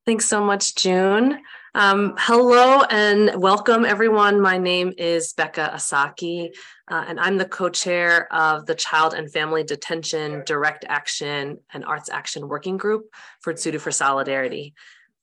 Thanks so much, June. Hello and welcome, everyone. My name is Becca Asaki, and I'm the co-chair of the Child and Family Detention, Direct Action, and Arts Action Working Group for Tsuru for Solidarity.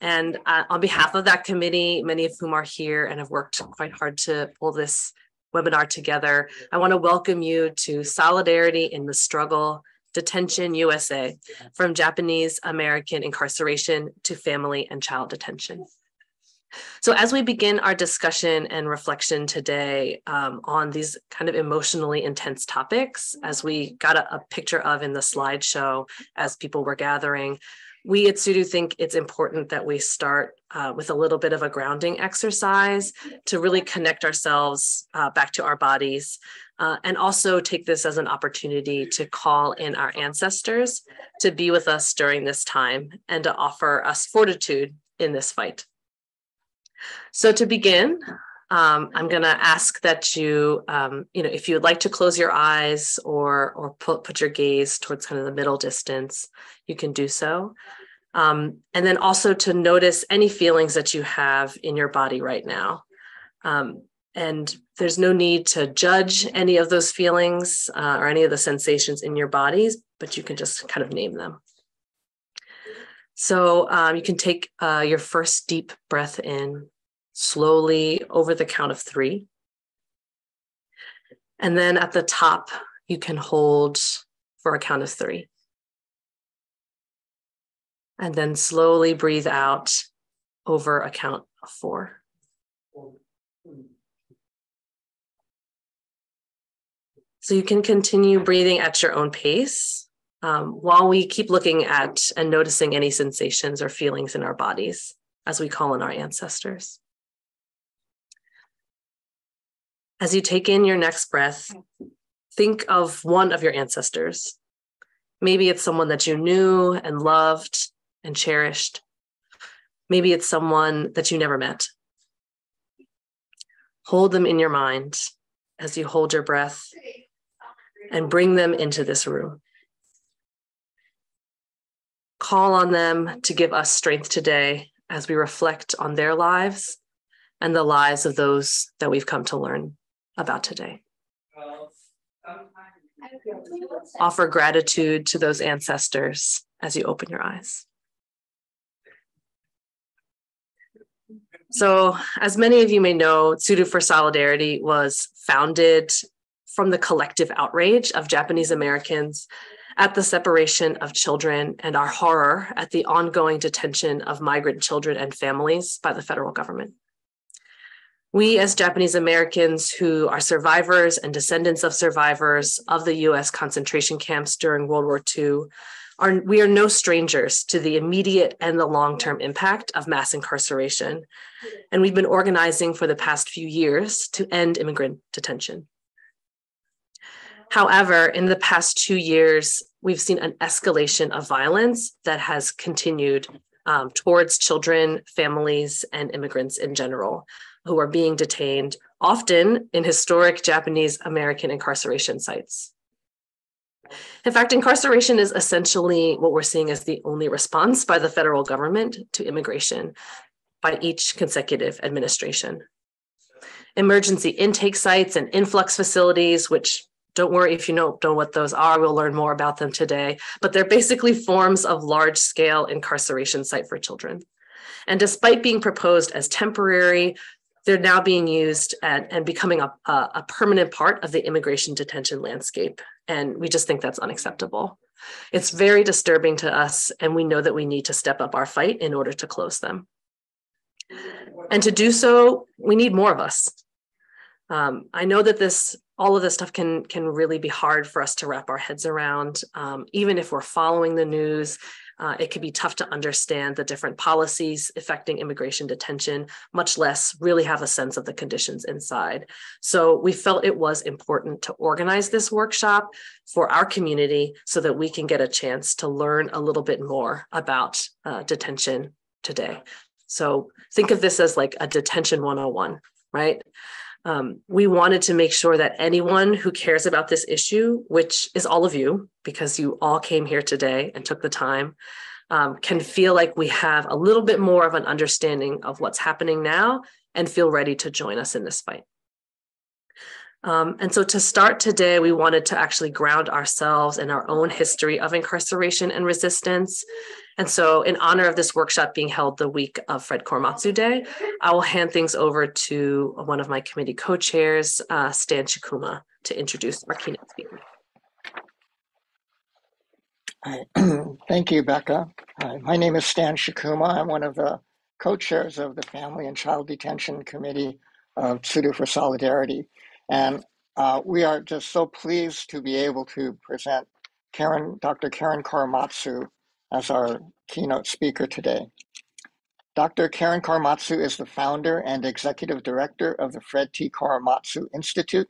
And on behalf of that committee, many of whom are here and have worked quite hard to pull this webinar together, I want to welcome you to Solidarity in the Struggle, Detention USA, from Japanese American incarceration to family and child detention. So as we begin our discussion and reflection today on these kind of emotionally intense topics, as we got a picture of in the slideshow as people were gathering, we at Tsuru think it's important that we start with a little bit of a grounding exercise to really connect ourselves back to our bodies, and also take this as an opportunity to call in our ancestors to be with us during this time and to offer us fortitude in this fight. So to begin, I'm going to ask that you, if you would like to close your eyes or put your gaze towards kind of the middle distance, you can do so. And then also to notice any feelings that you have in your body right now. And there's no need to judge any of those feelings or any of the sensations in your bodies, but you can just kind of name them. So you can take your first deep breath in slowly over the count of 3. And then at the top, you can hold for a count of 3. And then slowly breathe out over a count of 4. So you can continue breathing at your own pace while we keep looking at and noticing any sensations or feelings in our bodies as we call in our ancestors. As you take in your next breath, think of one of your ancestors. Maybe it's someone that you knew and loved and cherished. Maybe it's someone that you never met. Hold them in your mind as you hold your breath and bring them into this room. Call on them to give us strength today as we reflect on their lives and the lives of those that we've come to learn about today. Offer gratitude to those ancestors as you open your eyes. So, as many of you may know, Tsuru for Solidarity was founded from the collective outrage of Japanese Americans at the separation of children and our horror at the ongoing detention of migrant children and families by the federal government. We, as Japanese Americans who are survivors and descendants of survivors of the US concentration camps during World War II, we are no strangers to the immediate and the long-term impact of mass incarceration. And we've been organizing for the past few years to end immigrant detention. However, in the past 2 years, we've seen an escalation of violence that has continued towards children, families, and immigrants in general who are being detained, often in historic Japanese American incarceration sites. In fact, incarceration is essentially what we're seeing as the only response by the federal government to immigration by each consecutive administration. Emergency intake sites and influx facilities, which don't worry if you don't know what those are, we'll learn more about them today, but they're basically forms of large-scale incarceration site for children. And despite being proposed as temporary, they're now being used and becoming a permanent part of the immigration detention landscape. And we just think that's unacceptable. It's very disturbing to us, and we know that we need to step up our fight in order to close them. And to do so, we need more of us. I know that all of this stuff can really be hard for us to wrap our heads around. Even if we're following the news, it can be tough to understand the different policies affecting immigration detention, much less really have a sense of the conditions inside. So we felt it was important to organize this workshop for our community so that we can get a chance to learn a little bit more about detention today. So think of this as like a detention 101, right? We wanted to make sure that anyone who cares about this issue, which is all of you, because you all came here today and took the time, can feel like we have a little bit more of an understanding of what's happening now and feel ready to join us in this fight. And so to start today, we wanted to actually ground ourselves in our own history of incarceration and resistance. And so in honor of this workshop being held the week of Fred Korematsu Day, I will hand things over to one of my committee co-chairs, Stan Shikuma, to introduce our keynote speaker. Thank you, Becca. My name is Stan Shikuma. I'm one of the co-chairs of the Family and Child Detention Committee of Tsuru for Solidarity. And we are just so pleased to be able to present Dr. Karen Korematsu as our keynote speaker today. Dr. Karen Korematsu is the founder and executive director of the Fred T. Korematsu Institute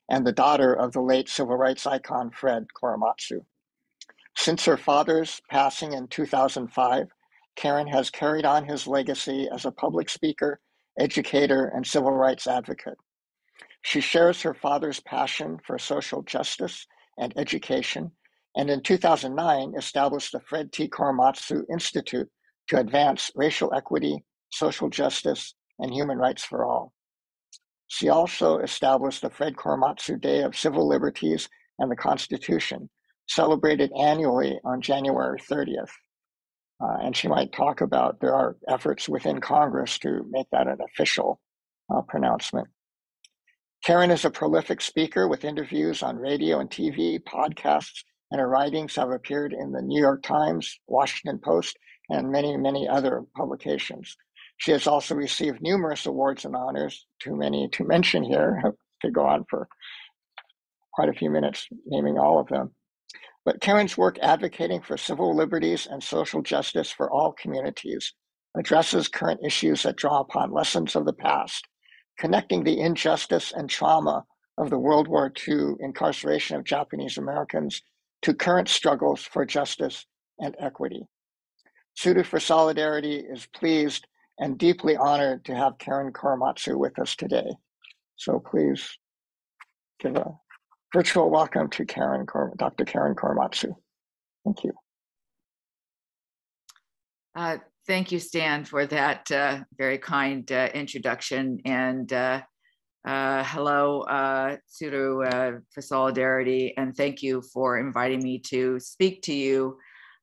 and the daughter of the late civil rights icon Fred Korematsu. Since her father's passing in 2005, Karen has carried on his legacy as a public speaker, educator, and civil rights advocate. She shares her father's passion for social justice and education, and in 2009 established the Fred T. Korematsu Institute to advance racial equity, social justice, and human rights for all. She also established the Fred Korematsu Day of Civil Liberties and the Constitution, celebrated annually on January 30th. And she might talk about there are efforts within Congress to make that an official pronouncement. Karen is a prolific speaker with interviews on radio and TV, podcasts, and her writings have appeared in the New York Times, Washington Post, and many, many other publications. She has also received numerous awards and honors, too many to mention here. I could go on for quite a few minutes naming all of them. But Karen's work advocating for civil liberties and social justice for all communities addresses current issues that draw upon lessons of the past, connecting the injustice and trauma of the World War II incarceration of Japanese Americans to current struggles for justice and equity. Tsuru for Solidarity is pleased and deeply honored to have Karen Korematsu with us today. So please give a virtual welcome to Dr. Karen Korematsu. Thank you. Thank you, Stan, for that very kind introduction. And hello, Tsuru for Solidarity. And thank you for inviting me to speak to you,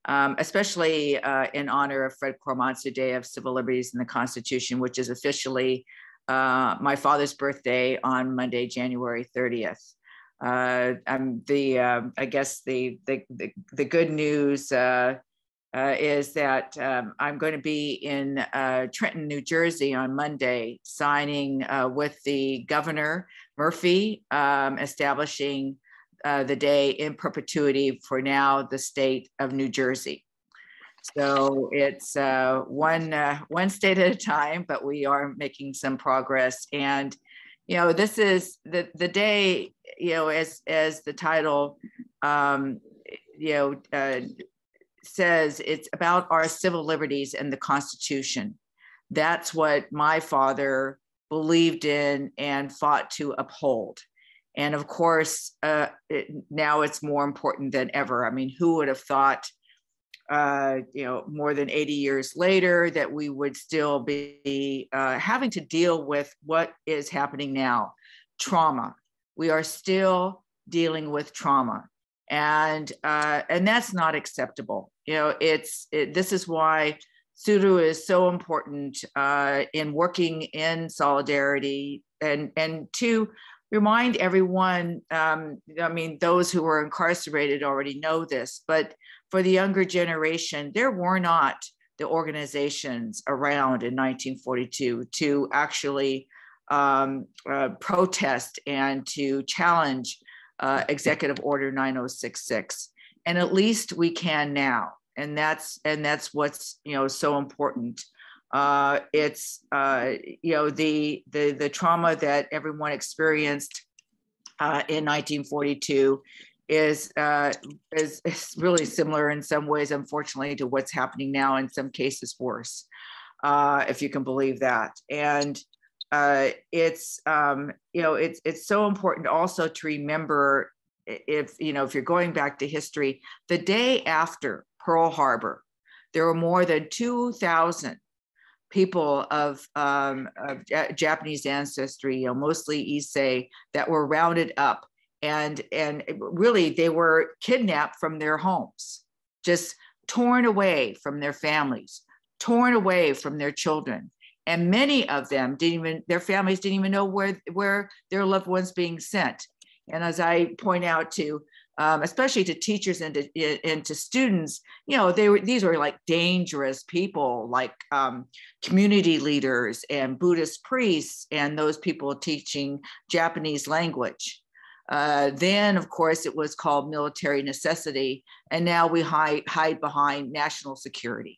especially in honor of Fred Korematsu Day of Civil Liberties and the Constitution, which is officially my father's birthday on Monday, January 30th. I guess the good news is that I'm going to be in Trenton, New Jersey on Monday, signing with the Governor Murphy, establishing the day in perpetuity for now the state of New Jersey. So it's one state at a time, but we are making some progress. And this is the day, as the title, says, it's about our civil liberties and the Constitution. That's what my father believed in and fought to uphold. And of course, now it's more important than ever. I mean, who would have thought, more than 80 years later, that we would still be having to deal with what is happening now, trauma. We are still dealing with trauma, and that's not acceptable. This is why Tsuru is so important in working in solidarity and to remind everyone. Those who are incarcerated already know this, but for the younger generation, there were not the organizations around in 1942 to actually protest and to challenge Executive Order 9066. And at least we can now. And that's what's, so important. It's, the trauma that everyone experienced in 1942 is really similar in some ways, unfortunately, to what's happening now, in some cases worse, if you can believe that. And it's so important also to remember, if you're going back to history, the day after Pearl Harbor, there were more than 2,000 people of Japanese ancestry, mostly Issei, that were rounded up, and really they were kidnapped from their homes, just torn away from their families, torn away from their children. And many of them their families didn't even know where their loved ones being sent. And as I point out to, especially to teachers and to students, these were like dangerous people, like community leaders and Buddhist priests and those people teaching Japanese language. Then, of course, it was called military necessity, and now we hide behind national security.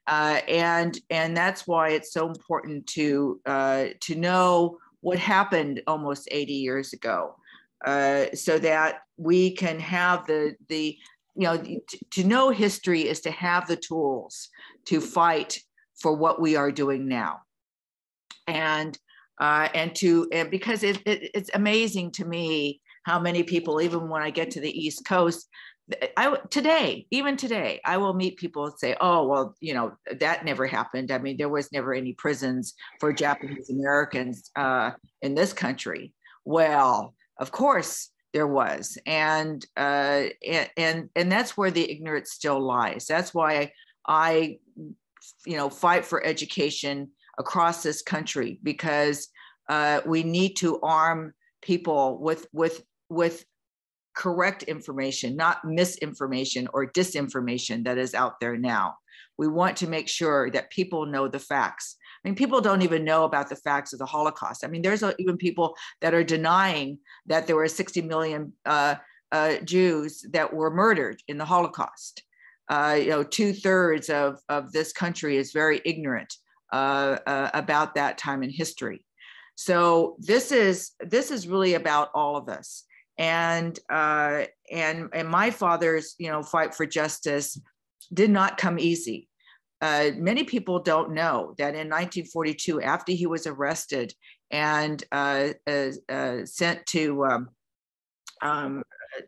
And that's why it's so important to know what happened almost 80 years ago, so that we can have to know history is to have the tools to fight for what we are doing now, and because it's amazing to me how many people, even when I get to the East Coast, even today, I will meet people and say, oh, well, that never happened. I mean, there was never any prisons for Japanese Americans in this country. Well, of course there was. And that's where the ignorance still lies. That's why I fight for education across this country, because we need to arm people with correct information, not misinformation or disinformation that is out there now. We want to make sure that people know the facts. I mean, people don't even know about the facts of the Holocaust. I mean, there's even people that are denying that there were 60 million Jews that were murdered in the Holocaust. 2/3 of this country is very ignorant about that time in history. So this is really about all of us. And my father's fight for justice did not come easy. Many people don't know that in 1942, after he was arrested and sent to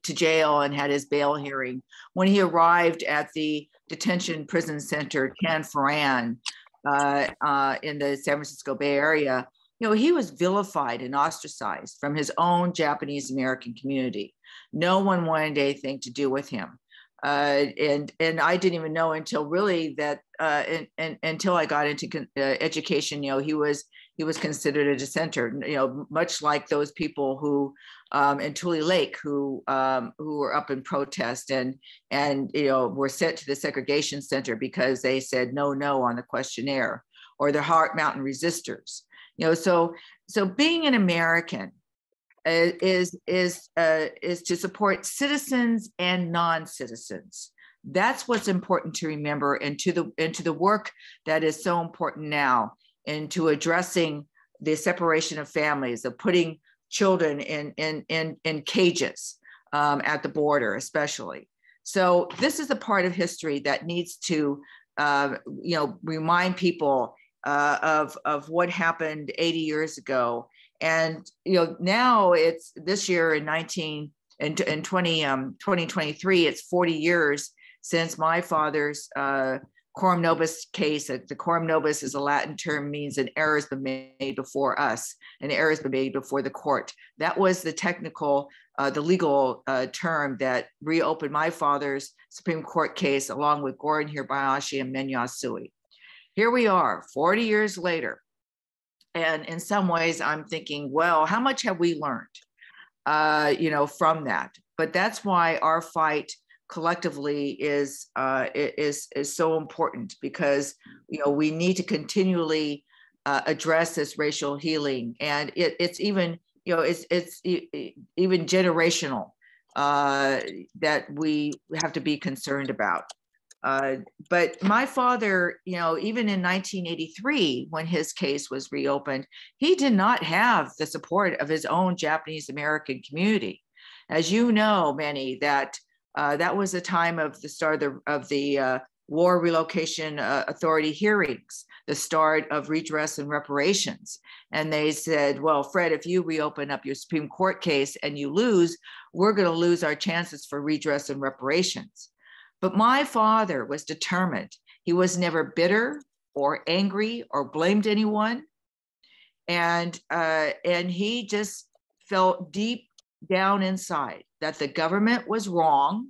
jail and had his bail hearing, when he arrived at the detention prison center Tan Foran in the San Francisco Bay Area, he was vilified and ostracized from his own Japanese American community. No one wanted anything to do with him. And I didn't even know until really that until I got into education, he was considered a dissenter, much like those people who in Tule Lake who were up in protest and were sent to the segregation center because they said no on the questionnaire, or the Heart Mountain resistors. So being an American is to support citizens and non-citizens. That's what's important to remember, and to the work that is so important now, into addressing the separation of families, of putting children in cages at the border, especially. So this is a part of history that needs to remind people of what happened 80 years ago. And now it's this year in 2023, it's 40 years since my father's Coram Nobis case. The Coram Nobis is a Latin term, means an error has been made before us, an error has been made before the court. That was the technical, the legal term that reopened my father's Supreme Court case, along with Gorin Hirabayashi and Menya Sui. Here we are 40 years later. And in some ways I'm thinking, well, how much have we learned, from that? But that's why our fight collectively is so important, because, we need to continually address this racial healing. And it's even, it's even generational that we have to be concerned about. But my father, even in 1983, when his case was reopened, he did not have the support of his own Japanese American community. As you know, Manny, that was the time of the start of the War Relocation Authority hearings, the start of redress and reparations. And they said, well, Fred, if you reopen up your Supreme Court case and you lose, we're going to lose our chances for redress and reparations. But my father was determined. He was never bitter or angry or blamed anyone. And he just felt deep down inside that the government was wrong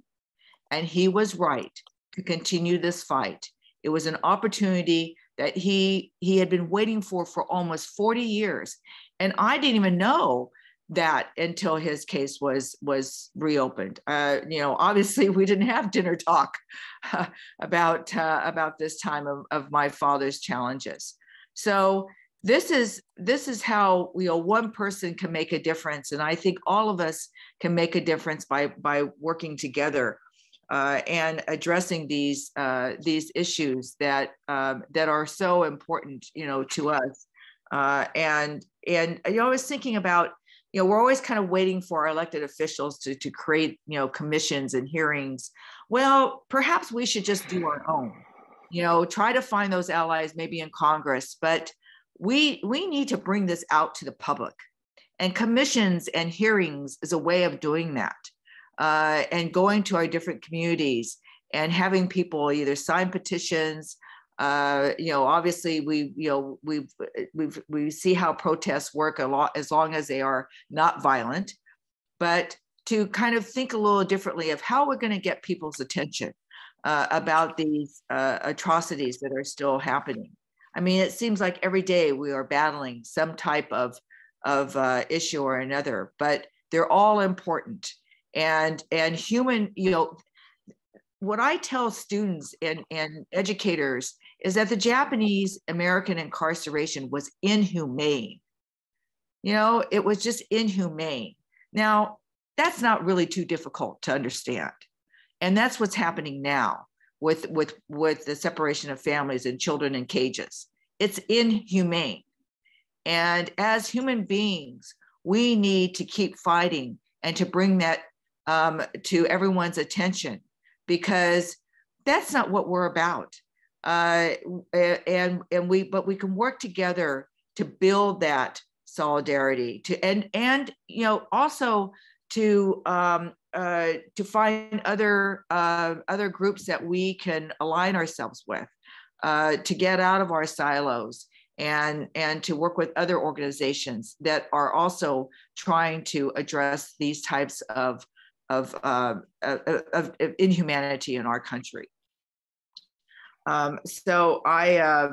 and he was right to continue this fight. It was an opportunity that he had been waiting for almost 40 years. And I didn't even know that until his case was reopened. Obviously we didn't have dinner talk about this time of my father's challenges. So this is how one person can make a difference, and I think all of us can make a difference by working together and addressing these issues that are so important, to us. And I was thinking about, we're always kind of waiting for our elected officials to create, commissions and hearings. Well, perhaps we should just do our own, try to find those allies maybe in Congress, but we need to bring this out to the public. And commissions and hearings is a way of doing that. And going to our different communities and having people either sign petitions. Obviously we see how protests work a lot, as long as they are not violent, but to kind of think a little differently of how we're going to get people's attention about these atrocities that are still happening. I mean, it seems like every day we are battling some type of issue or another, but they're all important. And human, what I tell students and educators is that the Japanese American incarceration was inhumane. It was just inhumane. Now, that's not really too difficult to understand. And that's what's happening now with the separation of families and children in cages. It's inhumane. And as human beings, we need to keep fighting and to bring that to everyone's attention, because that's not what we're about. But we can work together to build that solidarity, also to find other groups that we can align ourselves with, to get out of our silos and to work with other organizations that are also trying to address these types of inhumanity in our country. So I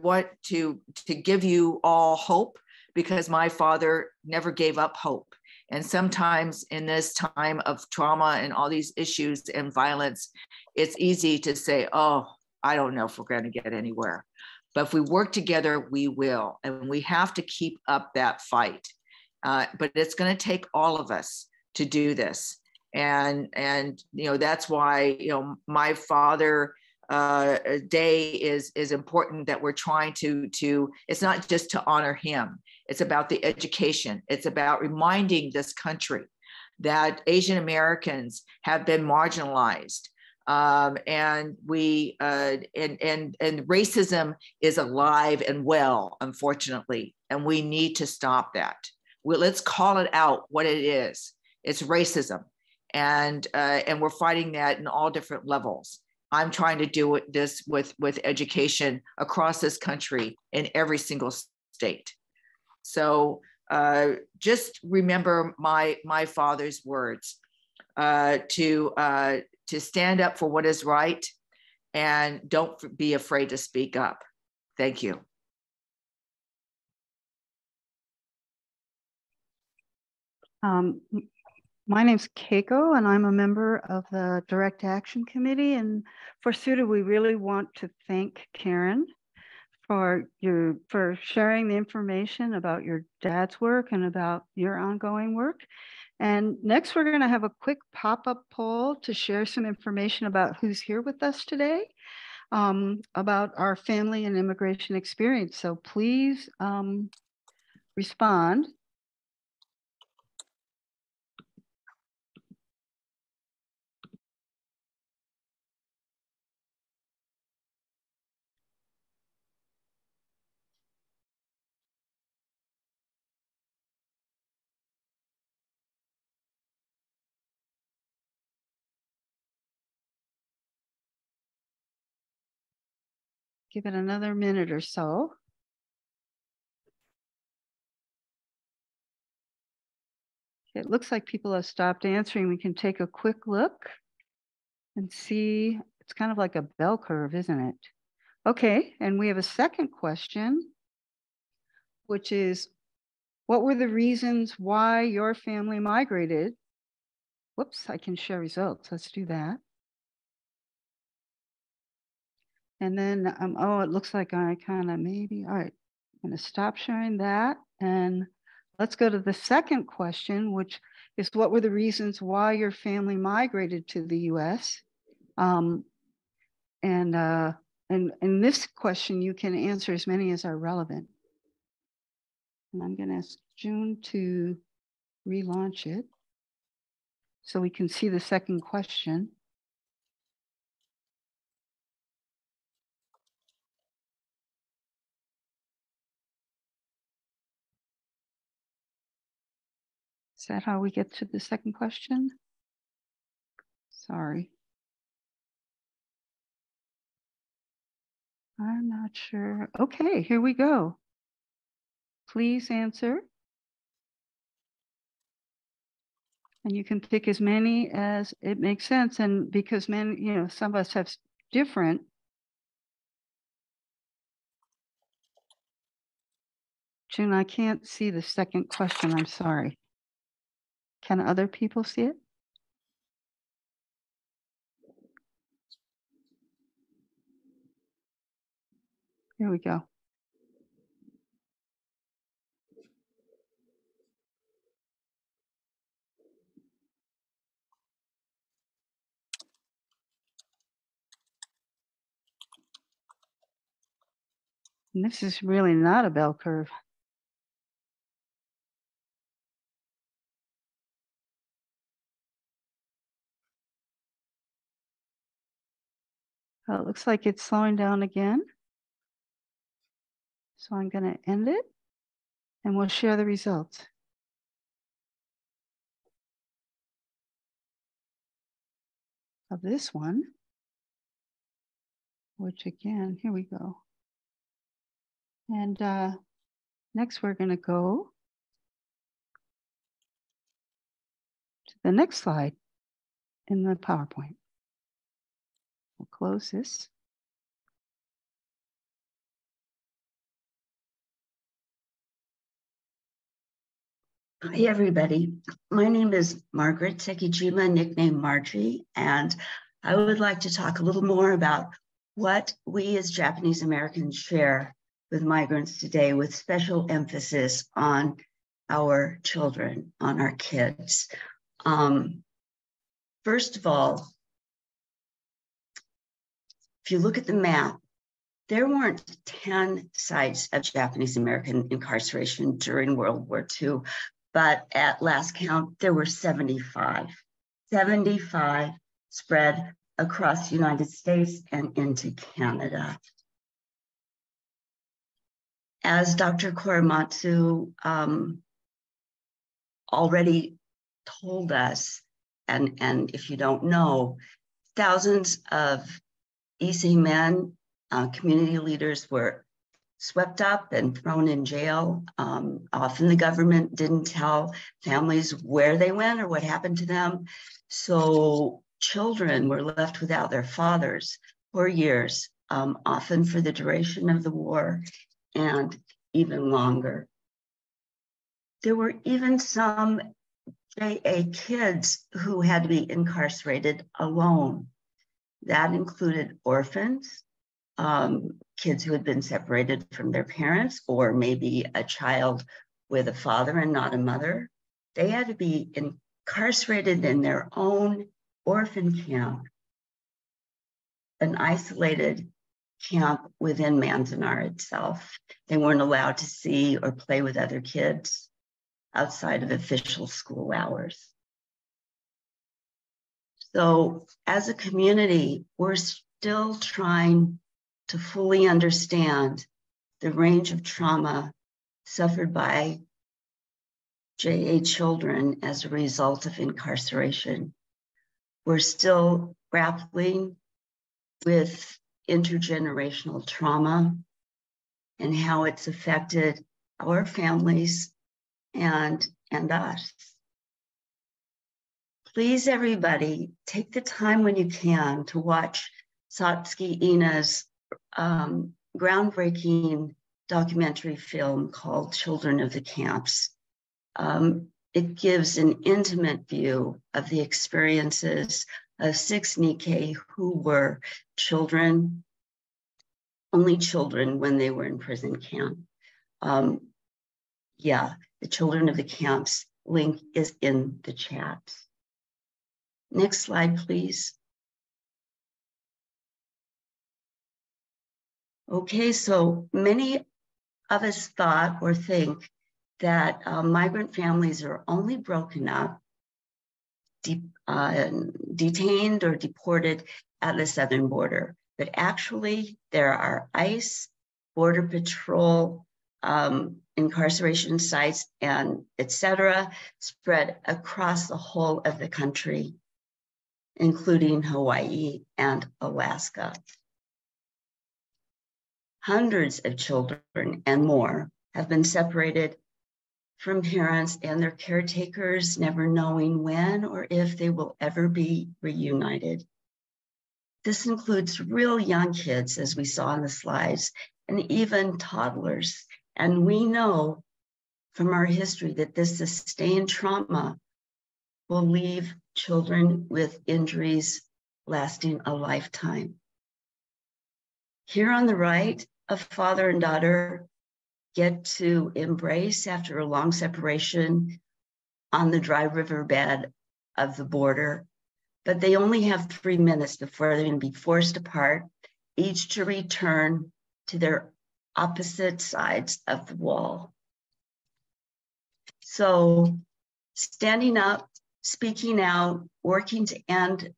want to give you all hope, because my father never gave up hope. And sometimes in this time of trauma and all these issues and violence, it's easy to say, oh, I don't know if we're going to get anywhere. But if we work together, we will. And we have to keep up that fight. But it's going to take all of us to do this. And that's why, my father day is important, that we're trying to, it's not just to honor him. It's about the education. It's about reminding this country that Asian Americans have been marginalized. And racism is alive and well, unfortunately, and we need to stop that. Let's call it out what it is. It's racism, and we're fighting that in all different levels. I'm trying to do this with education across this country in every single state. So just remember my father's words, to stand up for what is right, and don't be afraid to speak up. Thank you. My name's Keiko, and I'm a member of the Direct Action Committee. And for Tsuru, we really want to thank Karen for sharing the information about your dad's work and about your ongoing work. And next, we're going to have a quick pop-up poll to share some information about who's here with us today, about our family and immigration experience. So please respond. give it another minute or so. It looks like people have stopped answering. We can take a quick look and see. It's kind of like a bell curve, isn't it? Okay, and we have a second question, which is, what were the reasons why your family migrated? Whoops, I can share results. Let's do that. And then, oh, it looks like I kind of maybe, all right, I'm gonna stop sharing that. And let's go to the second question, which is, what were the reasons why your family migrated to the US? And in this question, you can answer as many as are relevant. And I'm gonna ask June to relaunch it so we can see the second question. Is that how we get to the second question? Sorry. I'm not sure. Okay, here we go. Please answer. And you can pick as many as it makes sense. And because many, some of us have different. June, I can't see the second question. I'm sorry. Can other people see it? Here we go. And this is really not a bell curve. Oh, it looks like it's slowing down again. So I'm going to end it and we'll share the results. Of this one, which again, here we go. And next we're going to go to the next slide in the PowerPoint. We'll close this. Hi, everybody. My name is Margaret Sekijima, nicknamed Margie, and I would like to talk a little more about what we as Japanese Americans share with migrants today, with special emphasis on our children, on our kids. First of all, if you look at the map, there weren't 10 sites of Japanese American incarceration during World War II, but at last count, there were 75. 75 spread across the United States and into Canada. As Dr. Korematsu already told us, and if you don't know, thousands of Issei men, community leaders, were swept up and thrown in jail. Often the government didn't tell families where they went or what happened to them. So children were left without their fathers for years, often for the duration of the war and even longer. There were even some JA kids who had to be incarcerated alone. That included orphans, kids who had been separated from their parents, or maybe a child with a father and not a mother. They had to be incarcerated in their own orphan camp, an isolated camp within Manzanar itself. They weren't allowed to see or play with other kids outside of official school hours. So as a community, we're still trying to fully understand the range of trauma suffered by JA children as a result of incarceration. We're still grappling with intergenerational trauma and how it's affected our families and us. Please, everybody, take the time when you can to watch Satsuki Ina's groundbreaking documentary film called Children of the Camps. It gives an intimate view of the experiences of 6 Nikkei who were children, only children when they were in prison camp. Yeah, the Children of the Camps link is in the chat. Next slide, please. Okay, so many of us thought or think that migrant families are only broken up, detained or deported at the southern border. But actually, there are ICE, Border Patrol, incarceration sites, and et cetera, spread across the whole of the country, including Hawaii and Alaska. Hundreds of children and more have been separated from parents and their caretakers, never knowing when or if they will ever be reunited. This includes real young kids, as we saw in the slides, and even toddlers. And we know from our history that this sustained trauma will leave children with injuries lasting a lifetime. Here on the right, a father and daughter get to embrace after a long separation on the dry riverbed of the border, but they only have 3 minutes before they're going to be forced apart, each to return to their opposite sides of the wall. So standing up, speaking out, working to end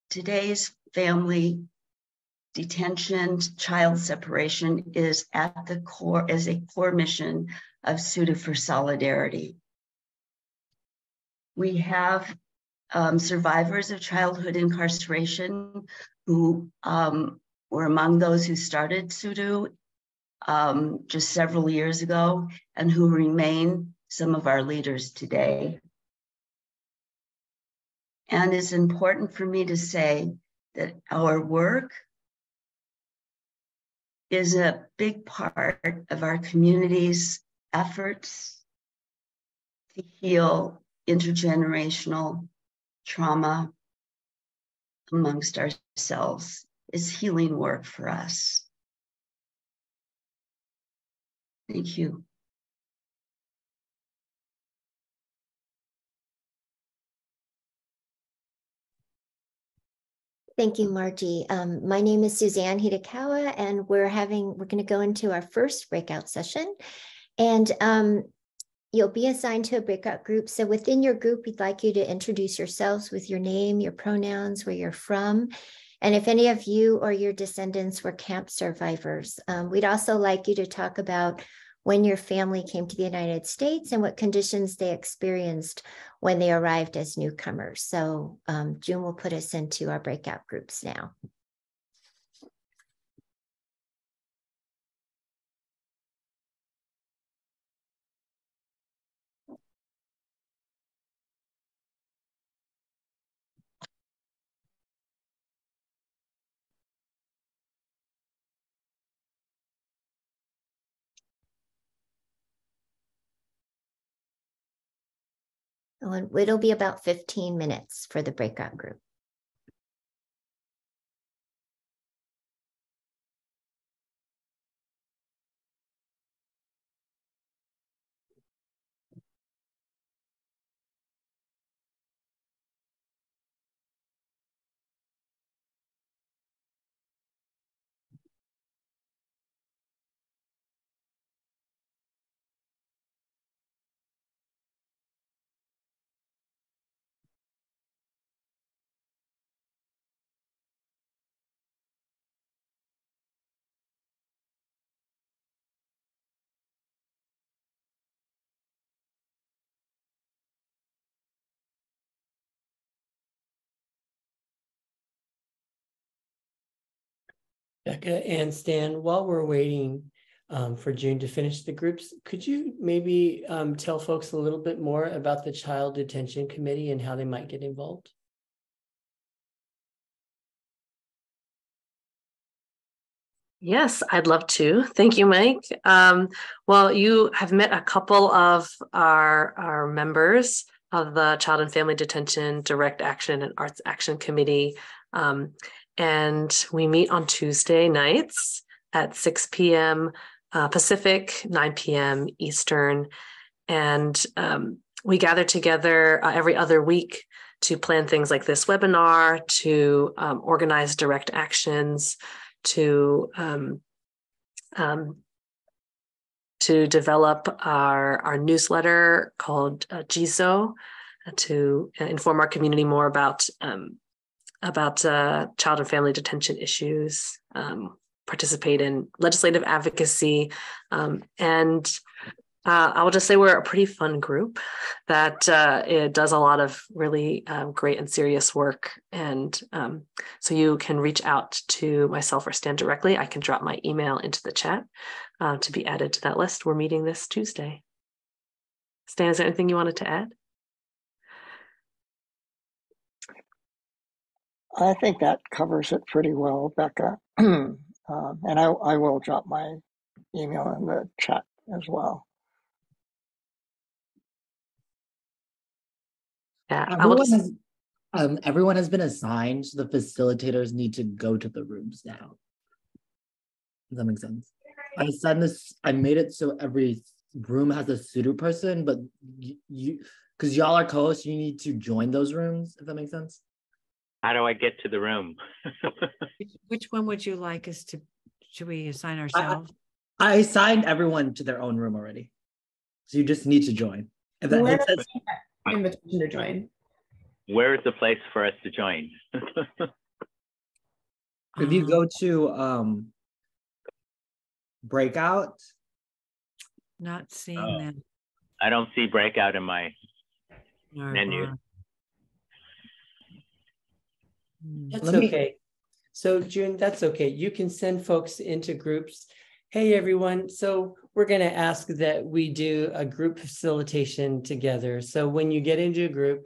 today's family detention, child separation is at the core, as a core mission of Tsuru for Solidarity. We have survivors of childhood incarceration who were among those who started Tsuru just several years ago and who remain some of our leaders today. And it's important for me to say that our work is a big part of our community's efforts to heal intergenerational trauma amongst ourselves. Is healing work for us. Thank you. Thank you, Margie. My name is Suzanne Hidakawa, and we're going to go into our first breakout session. And you'll be assigned to a breakout group. So within your group, we'd like you to introduce yourselves with your name, your pronouns, where you're from, and if any of you or your descendants were camp survivors. We'd also like you to talk about when your family came to the United States and what conditions they experienced when they arrived as newcomers. So June will put us into our breakout groups now. It'll be about 15 minutes for the breakout group. Becca and Stan, while we're waiting for June to finish the groups, could you maybe tell folks a little bit more about the Child Detention Committee and how they might get involved? Yes, I'd love to. Thank you, Mike. Well, you have met a couple of our members of the Child and Family Detention Direct Action and Arts Action Committee. And we meet on Tuesday nights at 6 p.m. Pacific, 9 p.m. Eastern. And we gather together every other week to plan things like this webinar, to organize direct actions, to develop our newsletter called GIZO, to inform our community more about child and family detention issues, participate in legislative advocacy, and I will just say we're a pretty fun group that it does a lot of really great and serious work. And so you can reach out to myself or Stan directly. I can drop my email into the chat to be added to that list. We're meeting this Tuesday. Stan, is there anything you wanted to add? I think that covers it pretty well, Becca. And I will drop my email in the chat as well. Yeah, everyone has been assigned, so the facilitators need to go to the rooms now. Does that make sense? I made it so every room has a Tsuru person, but because y'all are co-hosts, you need to join those rooms, if that makes sense. How do I get to the room? Which one would you like us to, should we assign ourselves? I assigned everyone to their own room already. So you just need to join. If that makes sense. Invitation to join. Where is the place for us to join? If you go to breakout. Not seeing that. I don't see breakout in my menu. That's okay. So June, that's okay. You can send folks into groups. Hey, everyone. So we're going to ask that we do a group facilitation together. So when you get into a group,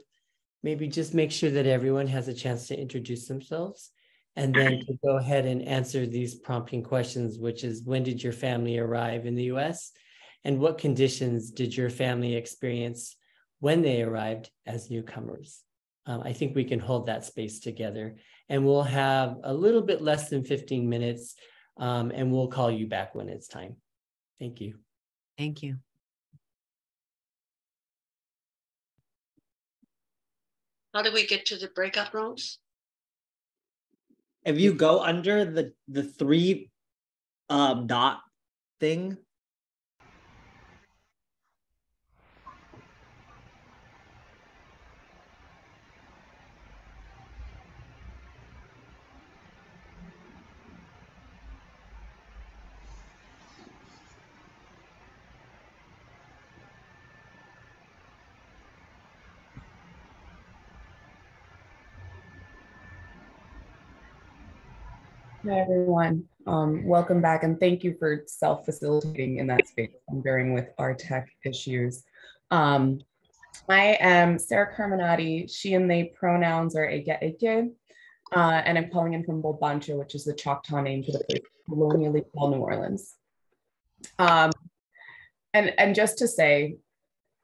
maybe just make sure that everyone has a chance to introduce themselves and then to go ahead and answer these prompting questions, which is, when did your family arrive in the US? And what conditions did your family experience when they arrived as newcomers? I think we can hold that space together, and we'll have a little bit less than 15 minutes, and we'll call you back when it's time. Thank you. Thank you. How do we get to the breakout rooms? If you go under the three dot thing. Hi, everyone. Welcome back, and thank you for self-facilitating in that space and bearing with our tech issues. I am Sarah Carminati. She and they pronouns are ege, and I'm calling in from Bolbancho, which is the Choctaw name for the place colonially called New Orleans. And just to say,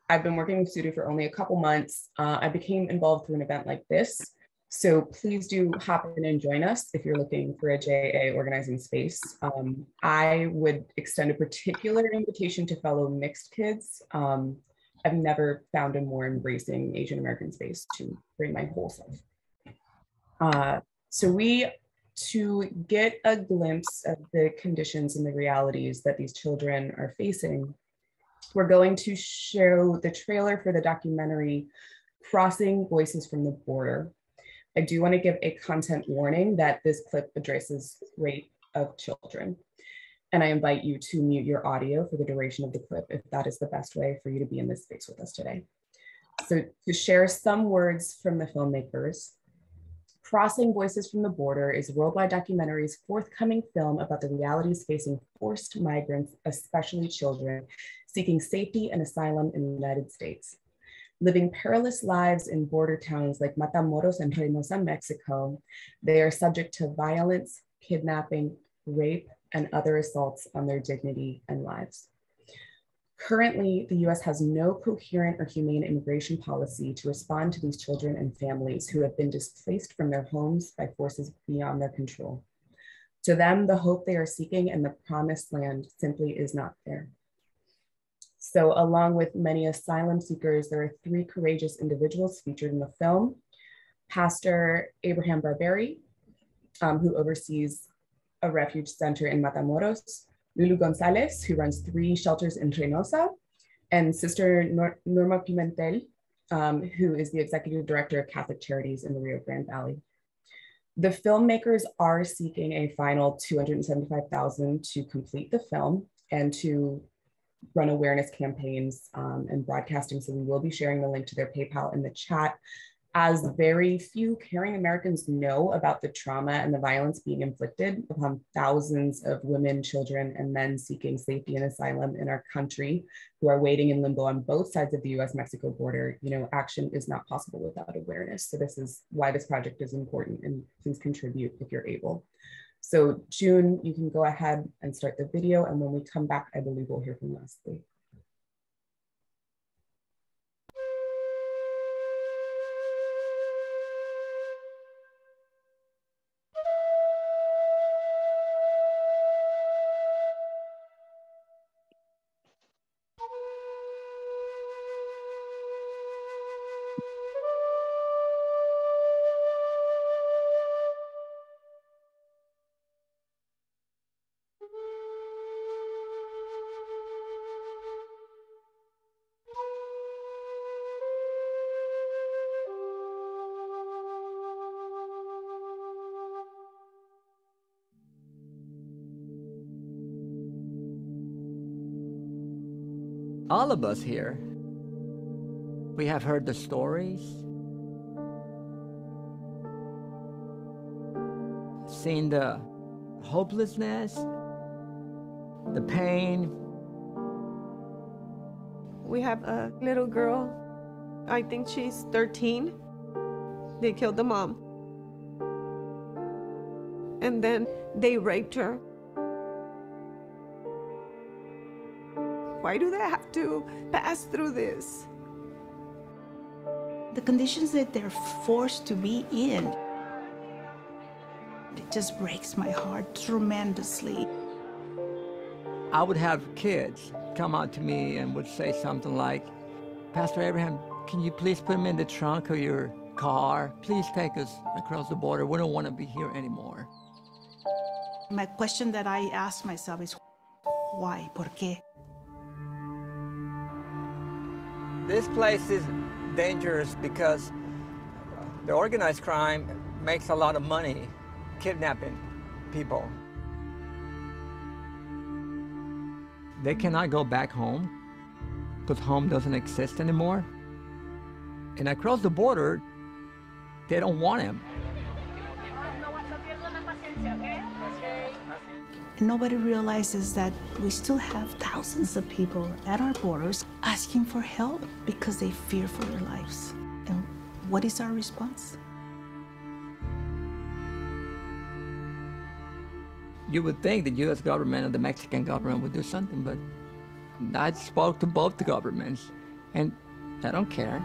I've been working with Tsuru for only a couple months. I became involved through an event like this. So please do hop in and join us if you're looking for a JA organizing space. I would extend a particular invitation to fellow mixed kids. I've never found a more embracing Asian American space to bring my whole self. To get a glimpse of the conditions and the realities that these children are facing, we're going to show the trailer for the documentary Crossing Voices from the Border. I do want to give a content warning that this clip addresses rape of children. And I invite you to mute your audio for the duration of the clip if that is the best way for you to be in this space with us today. So to share some words from the filmmakers, Crossing Voices from the Border is Worldwide Documentary's forthcoming film about the realities facing forced migrants, especially children, seeking safety and asylum in the United States. Living perilous lives in border towns like Matamoros and Reynosa, Mexico, they are subject to violence, kidnapping, rape, and other assaults on their dignity and lives. Currently, the US has no coherent or humane immigration policy to respond to these children and families who have been displaced from their homes by forces beyond their control. To them, the hope they are seeking in the promised land simply is not there. So along with many asylum seekers, there are 3 courageous individuals featured in the film. Pastor Abraham Barberi, who oversees a refuge center in Matamoros, Lulu Gonzalez, who runs 3 shelters in Reynosa, and Sister Norma Pimentel, who is the executive director of Catholic Charities in the Rio Grande Valley. The filmmakers are seeking a final $275,000 to complete the film and to run awareness campaigns and broadcasting. So we will be sharing the link to their PayPal in the chat, as very few caring Americans know about the trauma and the violence being inflicted upon thousands of women, children, and men seeking safety and asylum in our country who are waiting in limbo on both sides of the US-Mexico border. You know, action is not possible without awareness. So this is why this project is important, and please contribute if you're able. So June, you can go ahead and start the video, and when we come back, I believe we'll hear from Leslie. All of us here, we have heard the stories, seen the hopelessness, the pain. We have a little girl, I think she's 13. They killed the mom. And then they raped her. Why do they have to pass through this? The conditions that they're forced to be in, it just breaks my heart tremendously. I would have kids come out to me and would say something like, Pastor Abraham, can you please put me in the trunk of your car? Please take us across the border. We don't want to be here anymore. My question that I ask myself is, why? ¿Por qué? This place is dangerous because the organized crime makes a lot of money kidnapping people. They cannot go back home because home doesn't exist anymore. And across the border, they don't want him. Nobody realizes that we still have thousands of people at our borders asking for help because they fear for their lives. And what is our response? You would think the US government and the Mexican government would do something, but I spoke to both the governments, and I don't care.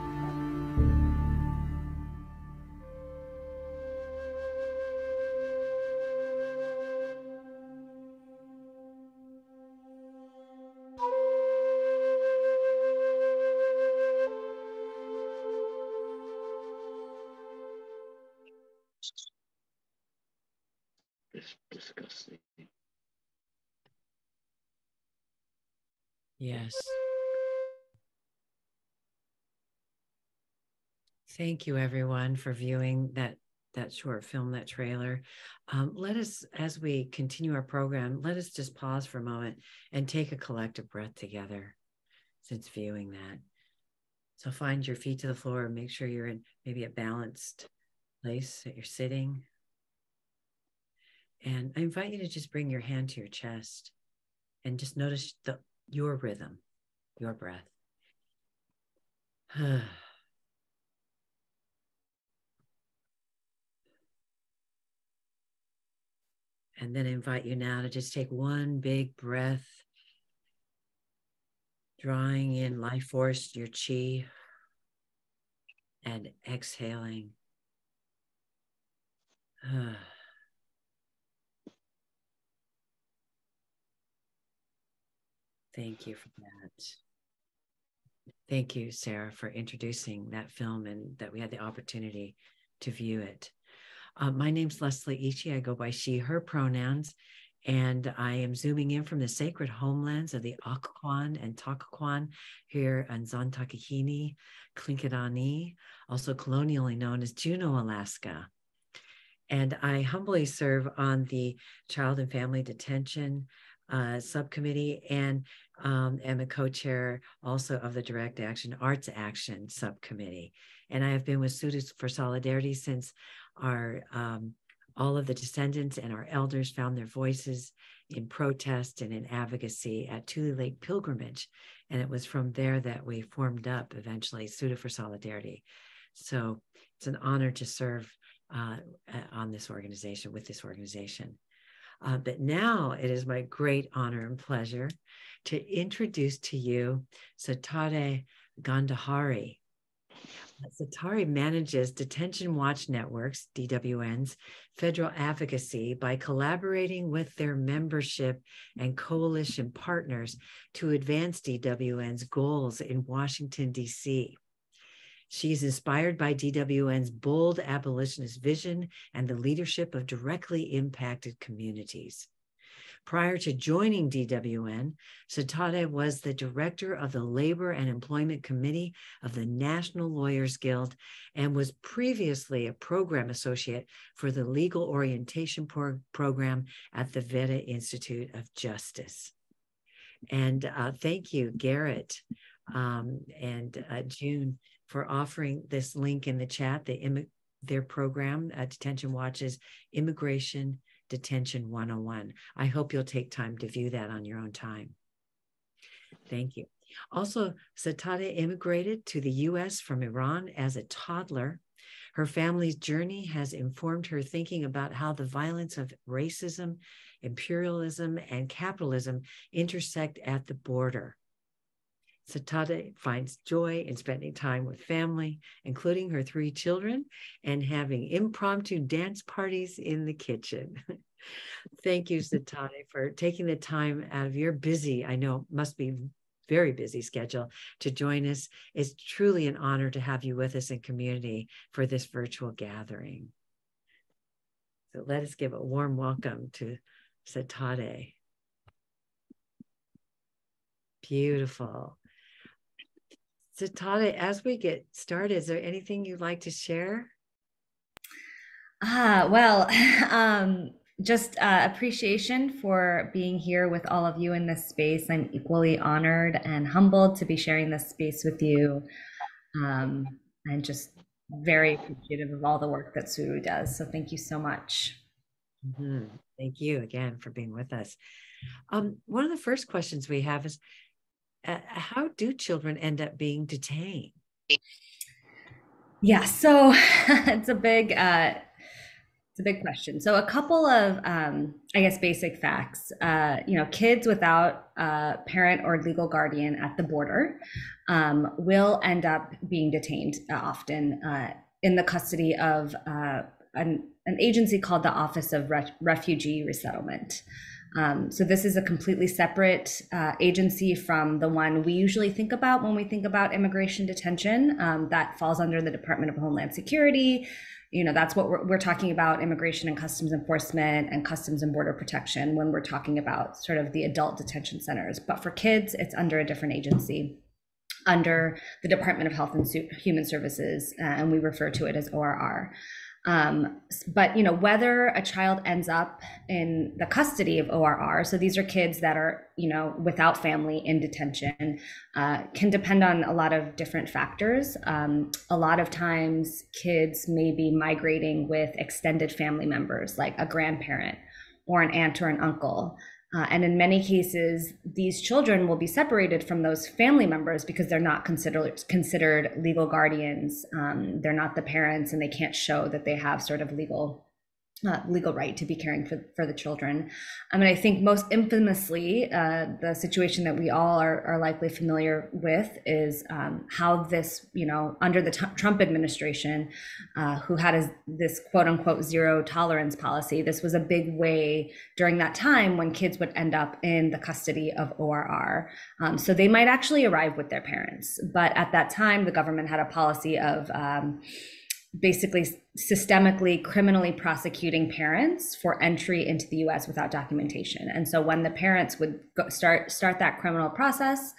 It's disgusting. Yes. Thank you, everyone, for viewing that short film, that trailer. Let us, as we continue our program, let us just pause for a moment and take a collective breath together since viewing that. So find your feet to the floor and make sure you're in maybe a balanced place that you're sitting. And I invite you to just bring your hand to your chest and just notice your rhythm, your breath. And then I invite you now to just take one big breath, drawing in life force, your chi, and exhaling. Thank you for that. Thank you, Sarah, for introducing that film and that we had the opportunity to view it. My name's Leslie Ichi. I go by she, her pronouns, and I am zooming in from the sacred homelands of the Occoquan and Toccoquan here in Zontakahini, Klinkadani, also colonially known as Juneau, Alaska. And I humbly serve on the Child and Family Detention subcommittee and am a co-chair also of the Direct Action Arts Action subcommittee. And I have been with Students for Solidarity since our all of the descendants and our elders found their voices in protest and in advocacy at Tule Lake Pilgrimage. And it was from there that we formed up eventually Students for Solidarity. So it's an honor to serve on this organization, with this organization. But now it is my great honor and pleasure to introduce to you Satare Gandhari. Satare manages Detention Watch Networks, DWN's, federal advocacy by collaborating with their membership and coalition partners to advance DWN's goals in Washington, D.C. She is inspired by DWN's bold abolitionist vision and the leadership of directly impacted communities. Prior to joining DWN, Satare was the director of the Labor and Employment Committee of the National Lawyers Guild and was previously a program associate for the Legal Orientation Program at the Veda Institute of Justice. And thank you, Garrett and June, for offering this link in the chat, their program, Detention Watch's Immigration Detention 101. I hope you'll take time to view that on your own time. Thank you. Also, Satare immigrated to the U.S. from Iran as a toddler. Her family's journey has informed her thinking about how the violence of racism, imperialism, and capitalism intersect at the border. Satare finds joy in spending time with family, including her 3 children, and having impromptu dance parties in the kitchen. Thank you, Satare, for taking the time out of your busy, I know must be very busy schedule, to join us. It's truly an honor to have you with us in community for this virtual gathering. So let us give a warm welcome to Satare. Beautiful. Satare, as we get started, is there anything you'd like to share? Just appreciation for being here with all of you in this space. I'm equally honored and humbled to be sharing this space with you, and just very appreciative of all the work that Tsuru does. So thank you so much. Thank you again for being with us. One of the first questions we have is, how do children end up being detained? Yeah, so it's a big question. So a couple of, I guess, basic facts. Kids without a parent or legal guardian at the border will end up being detained often in the custody of an agency called the Office of Refugee Resettlement. So this is a completely separate agency from the one we usually think about when we think about immigration detention. That falls under the Department of Homeland Security. That's what we're talking about, Immigration and Customs Enforcement and Customs and Border Protection, when we're talking about sort of the adult detention centers. But for kids, it's under a different agency, under the Department of Health and Human Services, and we refer to it as ORR. But whether a child ends up in the custody of ORR, so these are kids that are without family in detention, can depend on a lot of different factors. A lot of times kids may be migrating with extended family members, like a grandparent or an aunt or an uncle. And in many cases, these children will be separated from those family members because they're not considered legal guardians. They're not the parents, and they can't show that they have sort of legal right to be caring for the children. I think most infamously, the situation that we all are likely familiar with is how this, under the Trump administration, who had this quote unquote zero tolerance policy, this was a big way during that time when kids would end up in the custody of ORR. So they might actually arrive with their parents, but at that time, the government had a policy of basically systemically criminally prosecuting parents for entry into the US without documentation. And so when the parents would start that criminal process,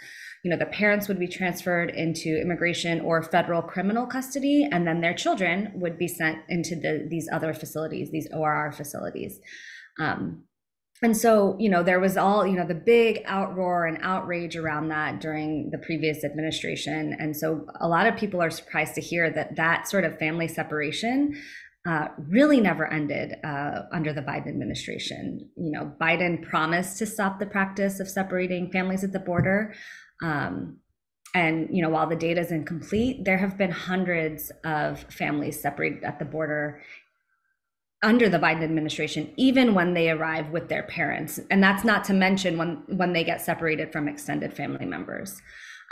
the parents would be transferred into immigration or federal criminal custody, and then their children would be sent into these other facilities, these ORR facilities. And so, there was all, the big outroar and outrage around that during the previous administration. And so a lot of people are surprised to hear that sort of family separation really never ended under the Biden administration. Biden promised to stop the practice of separating families at the border. And, while the data is incomplete, there have been hundreds of families separated at the border under the Biden administration, even when they arrive with their parents. And that's not to mention when they get separated from extended family members.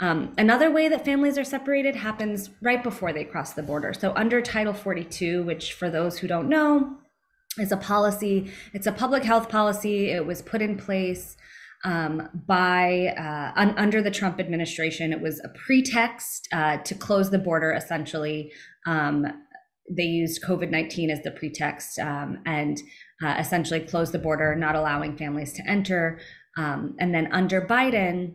Another way that families are separated happens right before they cross the border. So under Title 42, which for those who don't know, is a policy, it's a public health policy. It was put in place under the Trump administration. It was a pretext to close the border, essentially. They used COVID-19 as the pretext and essentially closed the border, not allowing families to enter. And then under Biden,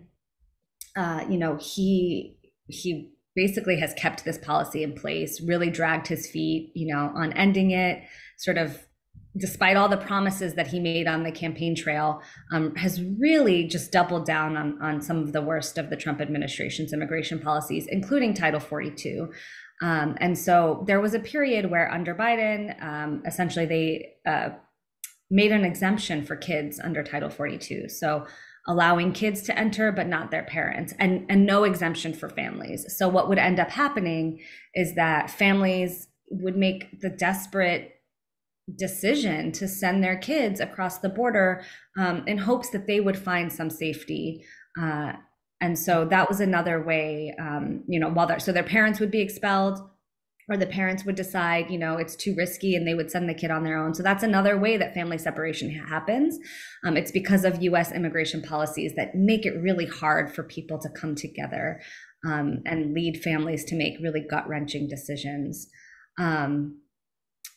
he basically has kept this policy in place, really dragged his feet, on ending it, sort of despite all the promises that he made on the campaign trail, has really just doubled down on some of the worst of the Trump administration's immigration policies, including Title 42. And so there was a period where under Biden, essentially they made an exemption for kids under Title 42. So allowing kids to enter, but not their parents, and no exemption for families. So what would end up happening is that families would make the desperate decision to send their kids across the border in hopes that they would find some safety. And so that was another way, so their parents would be expelled, or the parents would decide, it's too risky, and they would send the kid on their own. So that's another way that family separation happens. It's because of US immigration policies that make it really hard for people to come together and lead families to make really gut-wrenching decisions.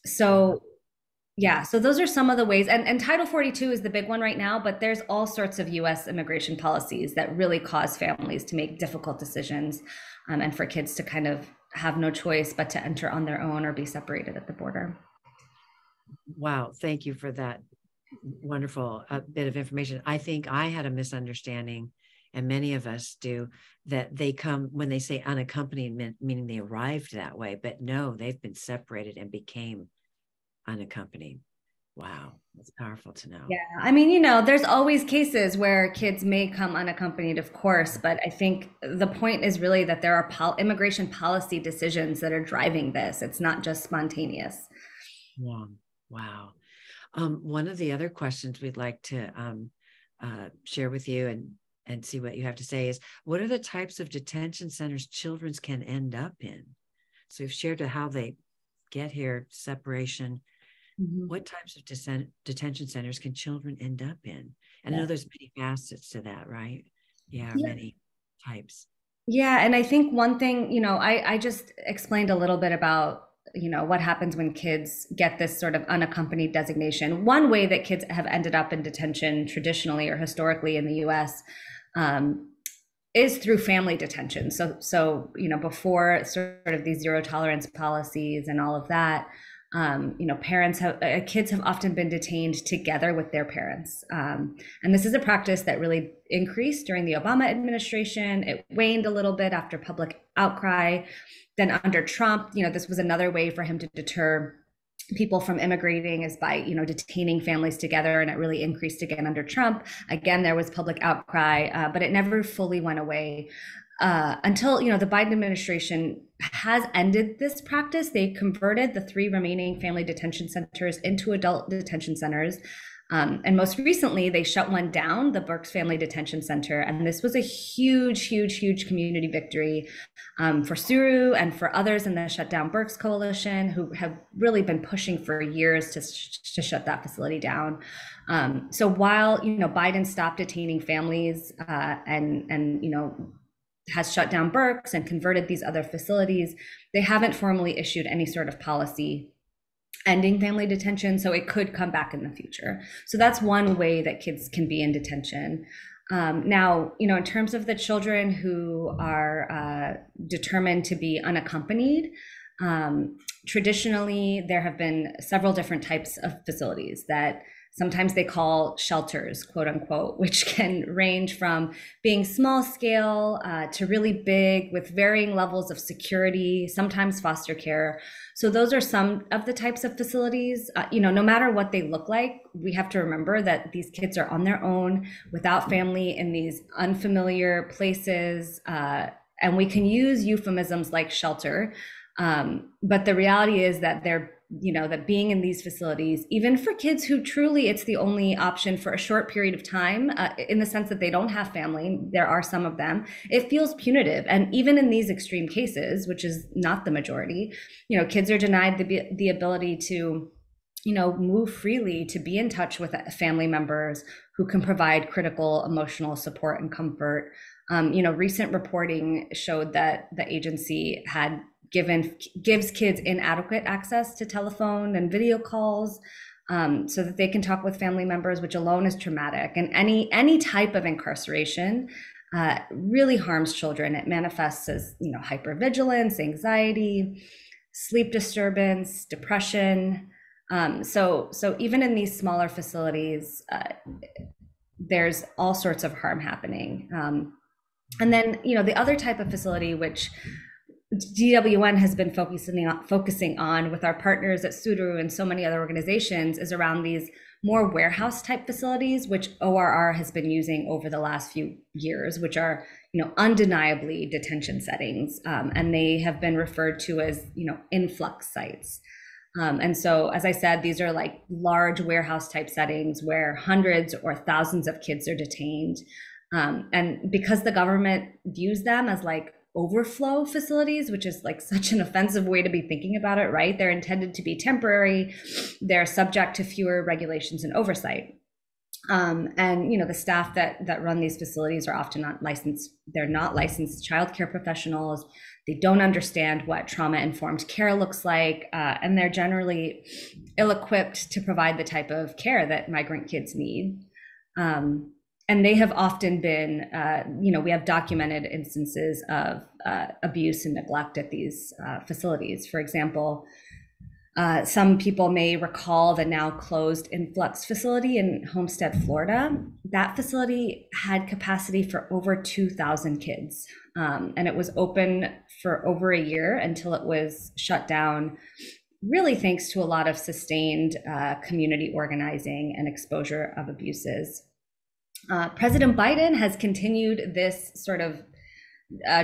So those are some of the ways, and Title 42 is the big one right now, but there's all sorts of US immigration policies that really cause families to make difficult decisions and for kids to kind of have no choice but to enter on their own or be separated at the border. Wow, thank you for that wonderful bit of information. I think I had a misunderstanding, and many of us do, that they come, when they say unaccompanied, meaning they arrived that way, but no, they've been separated and became unaccompanied. Wow, that's powerful to know. Yeah, there's always cases where kids may come unaccompanied, of course, but I think the point is really that there are immigration policy decisions that are driving this. It's not just spontaneous. Yeah. Wow. One of the other questions we'd like to share with you and see what you have to say is, what are the types of detention centers children can end up in? So you've shared how they get here, separation. Mm-hmm. What types of detention centers can children end up in? And I know there's many facets to that, right? Yeah. Many types. Yeah. And I think one thing, I just explained a little bit about, what happens when kids get this sort of unaccompanied designation. One way that kids have ended up in detention traditionally or historically in the US is through family detention. So before sort of these zero tolerance policies and all of that, Kids have often been detained together with their parents. And this is a practice that really increased during the Obama administration. It waned a little bit after public outcry. Then under Trump, this was another way for him to deter people from immigrating, is by, detaining families together. And it really increased again under Trump. Again, there was public outcry, but it never fully went away. Until the Biden administration has ended this practice. They converted the 3 remaining family detention centers into adult detention centers. And most recently, they shut one down, the Berks Family Detention Center. And this was a huge, huge, huge community victory for Tsuru and for others in the Shut Down Berks Coalition, who have really been pushing for years to shut that facility down. So while Biden stopped detaining families and has shut down Berks and converted these other facilities, they haven't formally issued any sort of policy ending family detention. So it could come back in the future. So that's one way that kids can be in detention. Now, in terms of the children who are determined to be unaccompanied, traditionally, there have been several different types of facilities that sometimes they call shelters, quote unquote, which can range from being small scale to really big with varying levels of security, sometimes foster care. So those are some of the types of facilities. No matter what they look like, we have to remember that these kids are on their own without family in these unfamiliar places. And we can use euphemisms like shelter. But the reality is that that being in these facilities, even for kids who truly it's the only option for a short period of time, in the sense that they don't have family, there are some of them, it feels punitive. And even in these extreme cases, which is not the majority, kids are denied the ability to move freely, to be in touch with family members who can provide critical emotional support and comfort. Recent reporting showed that the agency had gives kids inadequate access to telephone and video calls, so that they can talk with family members, which alone is traumatic. And any type of incarceration really harms children. It manifests as hypervigilance, anxiety, sleep disturbance, depression. So even in these smaller facilities, there's all sorts of harm happening. And then the other type of facility, which DWN has been focusing on with our partners at Tsuru and so many other organizations, is around these more warehouse type facilities, which ORR has been using over the last few years, which are undeniably detention settings, and they have been referred to as influx sites. And so, as I said, these are like large warehouse type settings where hundreds or thousands of kids are detained, and because the government views them as like overflow facilities, which is like such an offensive way to be thinking about it, right? They're intended to be temporary. They're subject to fewer regulations and oversight. And the staff that run these facilities are often not licensed. They're not licensed childcare professionals. They don't understand what trauma-informed care looks like, and they're generally ill-equipped to provide the type of care that migrant kids need. And they have often been, we have documented instances of abuse and neglect at these facilities. For example, some people may recall the now closed Influx facility in Homestead, Florida. That facility had capacity for over 2,000 kids. And it was open for over a year until it was shut down, really thanks to a lot of sustained community organizing and exposure of abuses. President Biden has continued this sort of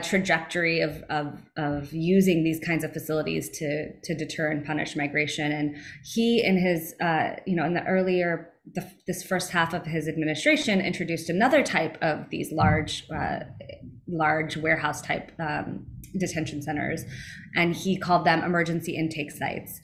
trajectory of using these kinds of facilities to deter and punish migration. And he, in his, this first half of his administration, introduced another type of these large warehouse type detention centers, and he called them emergency intake sites.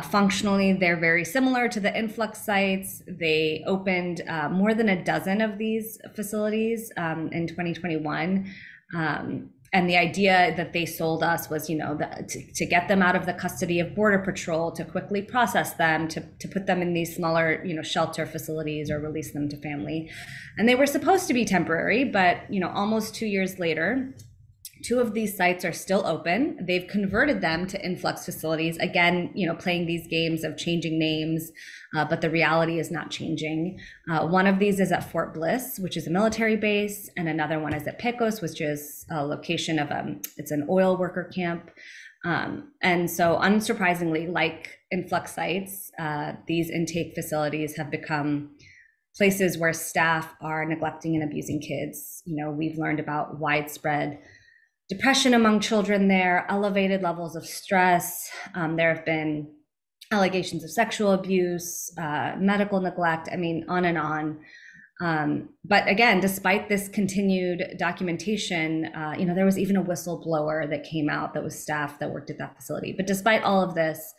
Functionally, they're very similar to the influx sites. They opened more than a dozen of these facilities in 2021. And the idea that they sold us was, to get them out of the custody of Border Patrol, to quickly process them, to put them in these smaller, shelter facilities or release them to family. And they were supposed to be temporary, but, almost 2 years later, 2 of these sites are still open. They've converted them to influx facilities. Again, playing these games of changing names, but the reality is not changing. One of these is at Fort Bliss, which is a military base, and another one is at Pecos, which is a location of it's an oil worker camp. And so unsurprisingly, like influx sites, these intake facilities have become places where staff are neglecting and abusing kids. We've learned about widespread depression among children there, elevated levels of stress. There have been allegations of sexual abuse, medical neglect, on and on. But again, despite this continued documentation, there was even a whistleblower that came out that was staff that worked at that facility. But despite all of this,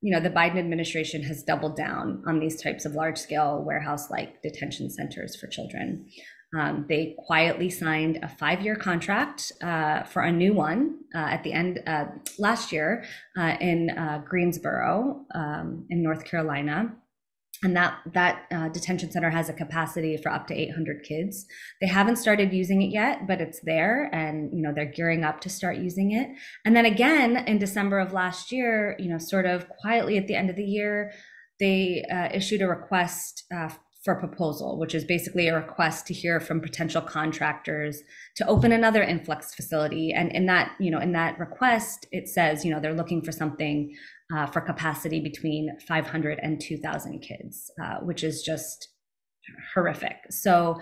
the Biden administration has doubled down on these types of large-scale warehouse-like detention centers for children. They quietly signed a 5-year contract for a new one at the end last year in Greensboro in North Carolina. And that detention center has a capacity for up to 800 kids. They haven't started using it yet, but it's there, and they're gearing up to start using it. And then again, in December of last year, sort of quietly at the end of the year, they issued a request for proposal, which is basically a request to hear from potential contractors to open another influx facility. And in that request, it says, they're looking for something for capacity between 500 and 2,000 kids, which is just horrific. So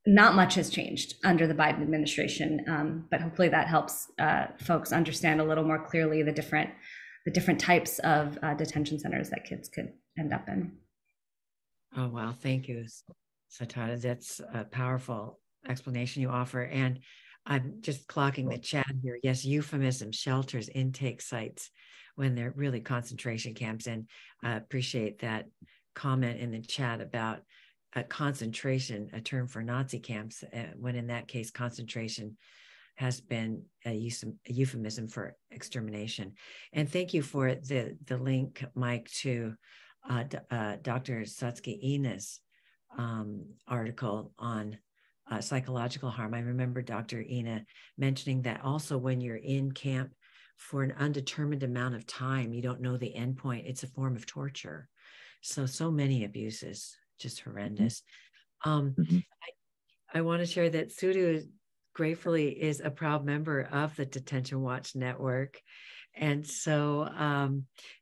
not much has changed under the Biden administration, but hopefully that helps folks understand a little more clearly the different types of detention centers that kids could end up in. Oh, wow. Thank you, Satara. That's a powerful explanation you offer. And I'm just clocking the chat here. Yes, euphemism, shelters, intake sites, when they're really concentration camps. And I appreciate that comment in the chat about concentration, a term for Nazi camps, when in that case, concentration has been a euphemism for extermination. And thank you for the link, Mike, to Dr. Satsuki Ina's article on psychological harm. I remember Dr. Ina mentioning that also when you're in camp for an undetermined amount of time, you don't know the end point. It's a form of torture. So many abuses, just horrendous. I want to share that Tsuru gratefully is a proud member of the Detention Watch Network. And so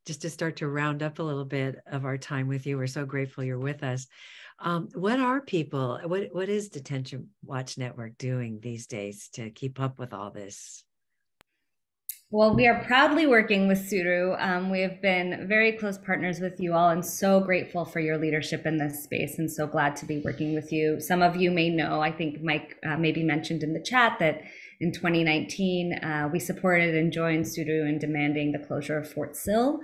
just to start to round up a little bit of our time with you, we're so grateful you're with us. What is Detention Watch Network doing these days to keep up with all this? Well, we are proudly working with Tsuru. We have been very close partners with you all and so grateful for your leadership in this space and so glad to be working with you. Some of you may know, I think Mike maybe mentioned in the chat that in 2019, we supported and joined Tsuru in demanding the closure of Fort Sill,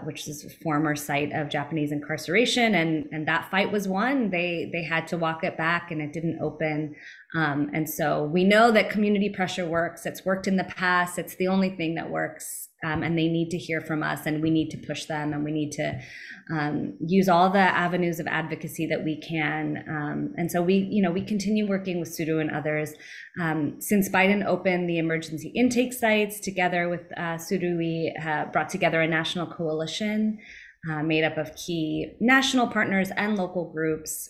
which is a former site of Japanese incarceration. And that fight was won. They had to walk it back and it didn't open. And so we know that community pressure works. It's worked in the past. It's the only thing that works. And they need to hear from us and we need to push them and we need to use all the avenues of advocacy that we can. And so we continue working with Tsuru and others. Since Biden opened the emergency intake sites together with Tsuru, we brought together a national coalition made up of key national partners and local groups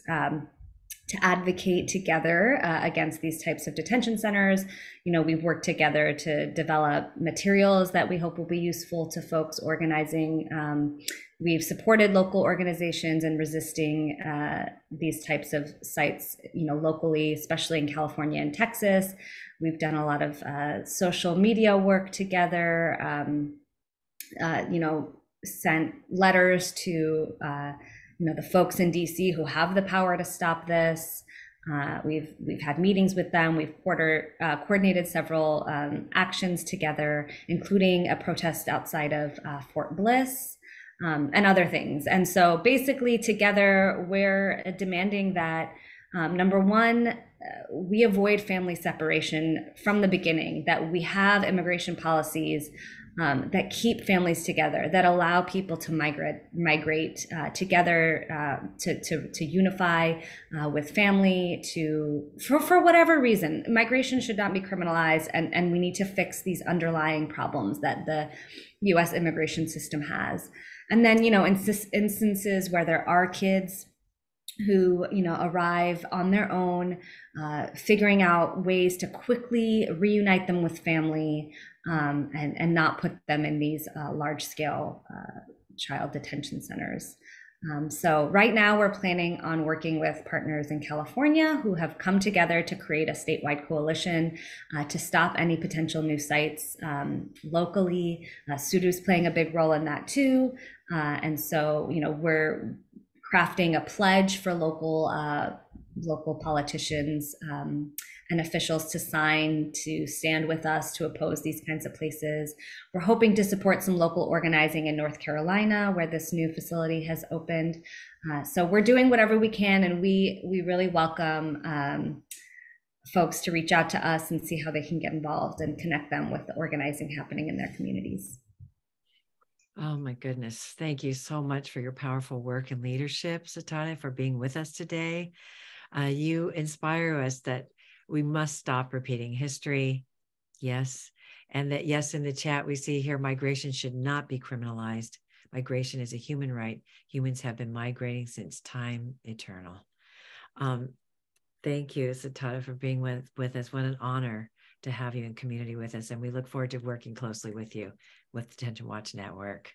to advocate together against these types of detention centers. We've worked together to develop materials that we hope will be useful to folks organizing. We've supported local organizations in resisting these types of sites, locally, especially in California and Texas. We've done a lot of social media work together, sent letters to the folks in DC who have the power to stop this. We've had meetings with them. We've coordinated several actions together, including a protest outside of Fort Bliss and other things. And so basically together, we're demanding that, number one, we avoid family separation from the beginning, that we have immigration policies that keep families together, that allow people to migrate together, to unify with family, for whatever reason. Migration should not be criminalized, and we need to fix these underlying problems that the U.S. immigration system has. And then, in instances where there are kids who arrive on their own, figuring out ways to quickly reunite them with family, and not put them in these large-scale child detention centers. So right now we're planning on working with partners in California who have come together to create a statewide coalition to stop any potential new sites locally. Tsuru's playing a big role in that too. And so, we're crafting a pledge for local politicians and officials to sign, to stand with us, to oppose these kinds of places. We're hoping to support some local organizing in North Carolina, where this new facility has opened. So we're doing whatever we can, and we really welcome folks to reach out to us and see how they can get involved and connect them with the organizing happening in their communities. Oh my goodness. Thank you so much for your powerful work and leadership, Satara, for being with us today. You inspire us that we must stop repeating history. Yes. And that, yes, in the chat, we see here, migration should not be criminalized. Migration is a human right. Humans have been migrating since time eternal. Thank you, Satara, for being with us. What an honor to have you in community with us. And we look forward to working closely with you with Detention Watch Network.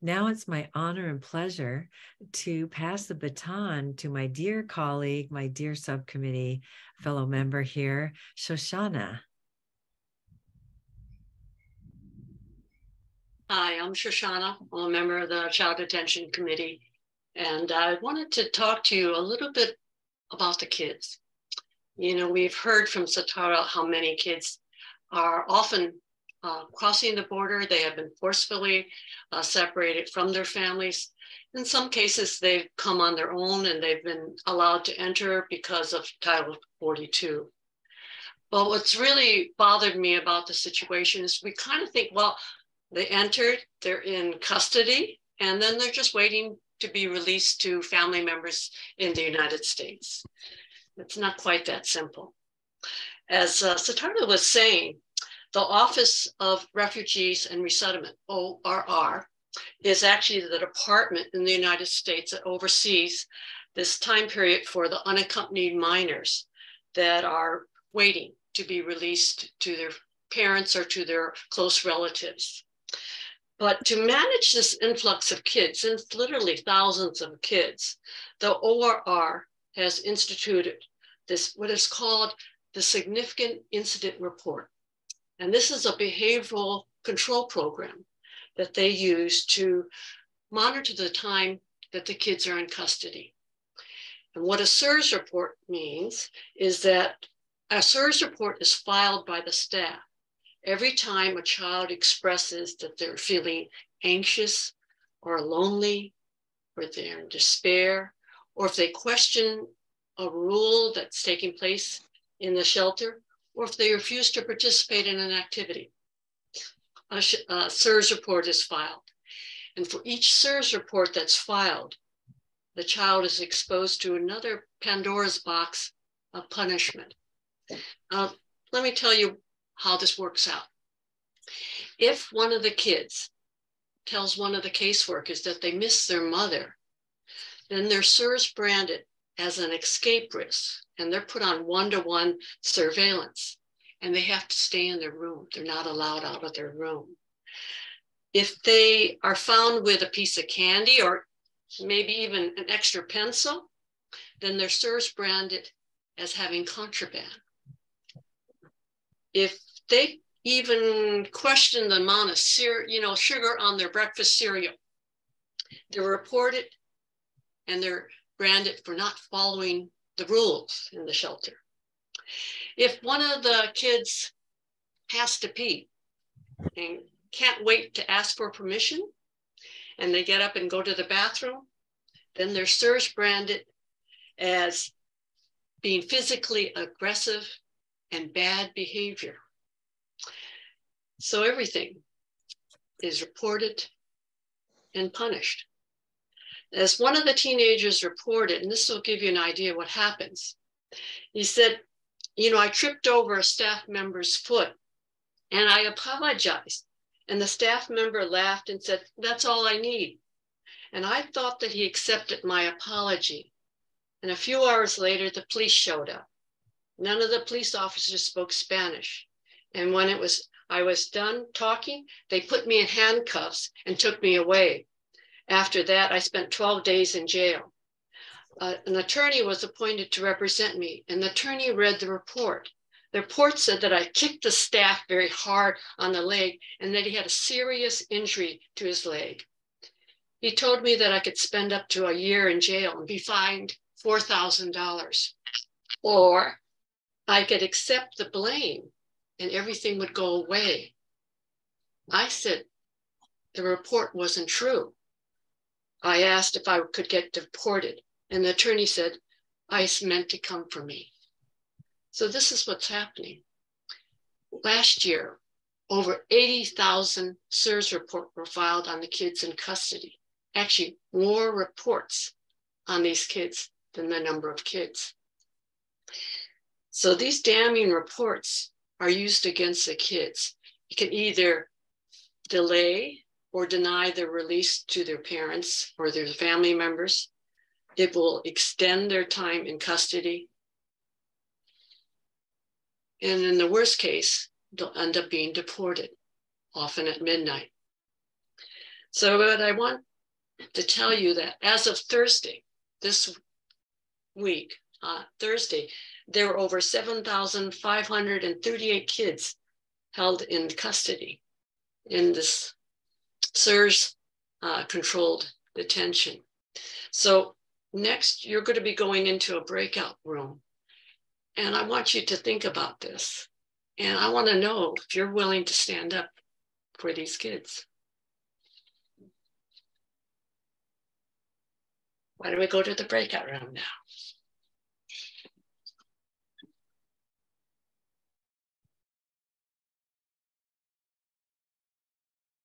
Now it's my honor and pleasure to pass the baton to my dear colleague, my dear subcommittee fellow member here, Shoshana. Hi, I'm Shoshana. I'm a member of the Child Detention Committee, and I wanted to talk to you a little bit about the kids. We've heard from Satara how many kids are often crossing the border. They have been forcefully separated from their families. In some cases, they've come on their own and they've been allowed to enter because of Title 42. But what's really bothered me about the situation is we kind of think, well, they entered, they're in custody, and then they're just waiting to be released to family members in the United States. It's not quite that simple. As Satara was saying, the Office of Refugees and Resettlement, ORR, is actually the department in the United States that oversees this time period for the unaccompanied minors that are waiting to be released to their parents or to their close relatives. But to manage this influx of kids, and it's literally thousands of kids, the ORR has instituted this, what is called the Significant Incident Report. And this is a behavioral control program that they use to monitor the time that the kids are in custody. And what a SIRS report means is that a SIRS report is filed by the staff every time a child expresses that they're feeling anxious or lonely, or they're in despair, or if they question a rule that's taking place in the shelter, or if they refuse to participate in an activity. A SIRS report is filed. And for each SIRS report that's filed, the child is exposed to another Pandora's box of punishment. Let me tell you how this works out. If one of the kids tells one of the caseworkers that they miss their mother, then they're SIRS branded as an escape risk, and they're put on one-to-one surveillance, and they have to stay in their room. They're not allowed out of their room. If they are found with a piece of candy or maybe even an extra pencil, then they're SIRS branded as having contraband. If they even question the amount of sugar on their breakfast cereal, they're reported and they're branded for not following the rules in the shelter. If one of the kids has to pee and can't wait to ask for permission, and they get up and go to the bathroom, then they're SIRS branded as being physically aggressive and bad behavior. So everything is reported and punished. As one of the teenagers reported, and this will give you an idea what happens. He said, I tripped over a staff member's foot and I apologized. And the staff member laughed and said, that's all I need. And I thought that he accepted my apology. And a few hours later, the police showed up. None of the police officers spoke Spanish. And when I was done talking, they put me in handcuffs and took me away. After that, I spent 12 days in jail. An attorney was appointed to represent me, and the attorney read the report. The report said that I kicked the staff very hard on the leg and that he had a serious injury to his leg. He told me that I could spend up to a year in jail and be fined $4,000, or I could accept the blame and everything would go away. I said the report wasn't true. I asked if I could get deported, and the attorney said, ICE meant to come for me. So this is what's happening. Last year, over 80,000 SIRS reports were filed on the kids in custody. Actually, more reports on these kids than the number of kids. So these damning reports are used against the kids. You can either delay or deny their release to their parents or their family members. It will extend their time in custody. And in the worst case, they'll end up being deported, often at midnight. So what I want to tell you that as of Thursday, this week, Thursday, there were over 7,538 kids held in custody in this SIRS controlled detention. So next, you're going to be going into a breakout room. And I want you to think about this. And I want to know if you're willing to stand up for these kids. Why don't we go to the breakout room now?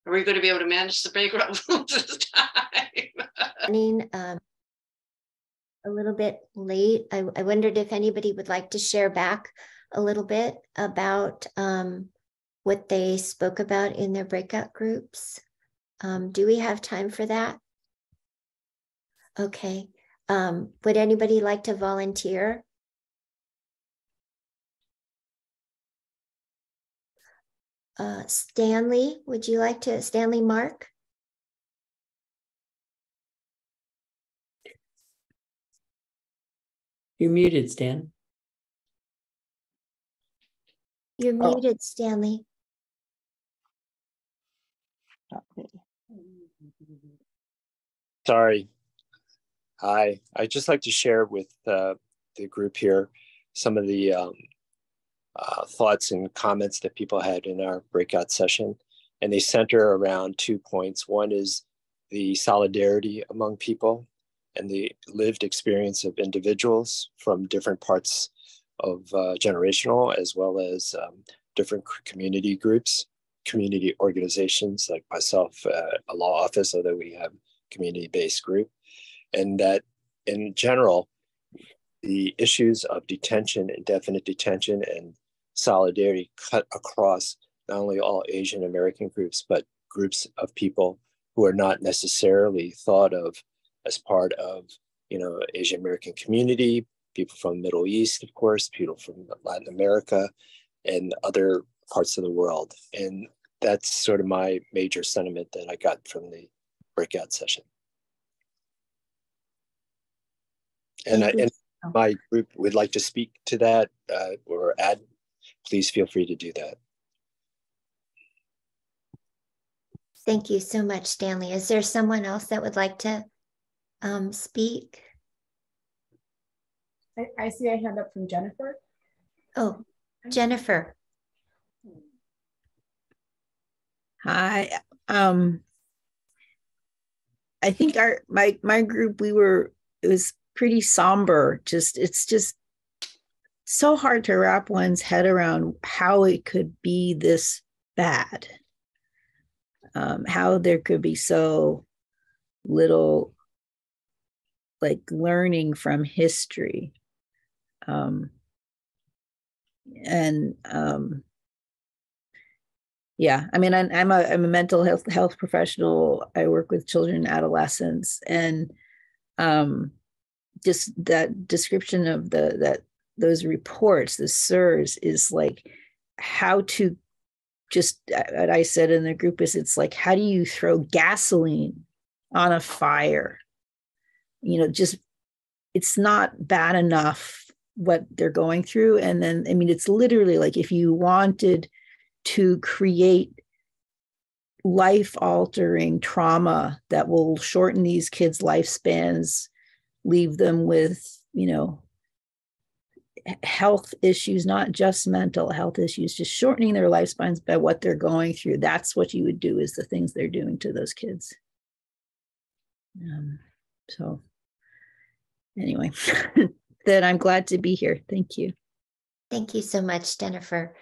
Are we going to be able to manage the breakout rooms this time? A little bit late. I wondered if anybody would like to share back a little bit about what they spoke about in their breakout groups. Do we have time for that? Okay. Would anybody like to volunteer? Stanley, would you like to? Stanley Mark? You're muted, Stan. You're muted, Stanley. Sorry. Hi. I'd just like to share with the group here some of the thoughts and comments that people had in our breakout session. And they center around 2 points. One is the solidarity among people and the lived experience of individuals from different parts of generational, as well as different community groups, community organizations like myself, a law office, although we have community-based group. And that in general, the issues of detention, indefinite detention, and solidarity cut across not only all Asian American groups, but groups of people who are not necessarily thought of as part of, Asian American community, people from the Middle East, of course, people from Latin America and other parts of the world. And that's sort of my major sentiment that I got from the breakout session. And my group would like to speak to that or add, please feel free to do that. Thank you so much, Stanley. Is there someone else that would like to speak? I see a hand up from Jennifer. Oh, Jennifer. Hi. I think my group, it was pretty somber. It's just so hard to wrap one's head around how it could be this bad. How there could be so little like learning from history. Yeah, I mean, I'm a mental health professional. I work with children and adolescents, and just that description of those reports, the SIRS, is like how to just, what I said in the group is, it's like, how do you throw gasoline on a fire? Just, it's not bad enough what they're going through. And then, I mean, it's literally like, if you wanted to create life-altering trauma that will shorten these kids' lifespans, leave them with, health issues, not just mental health issues, just shortening their lifespans by what they're going through. That's what you would do, is the things they're doing to those kids. So anyway, then I'm glad to be here. Thank you. Thank you so much, Jennifer.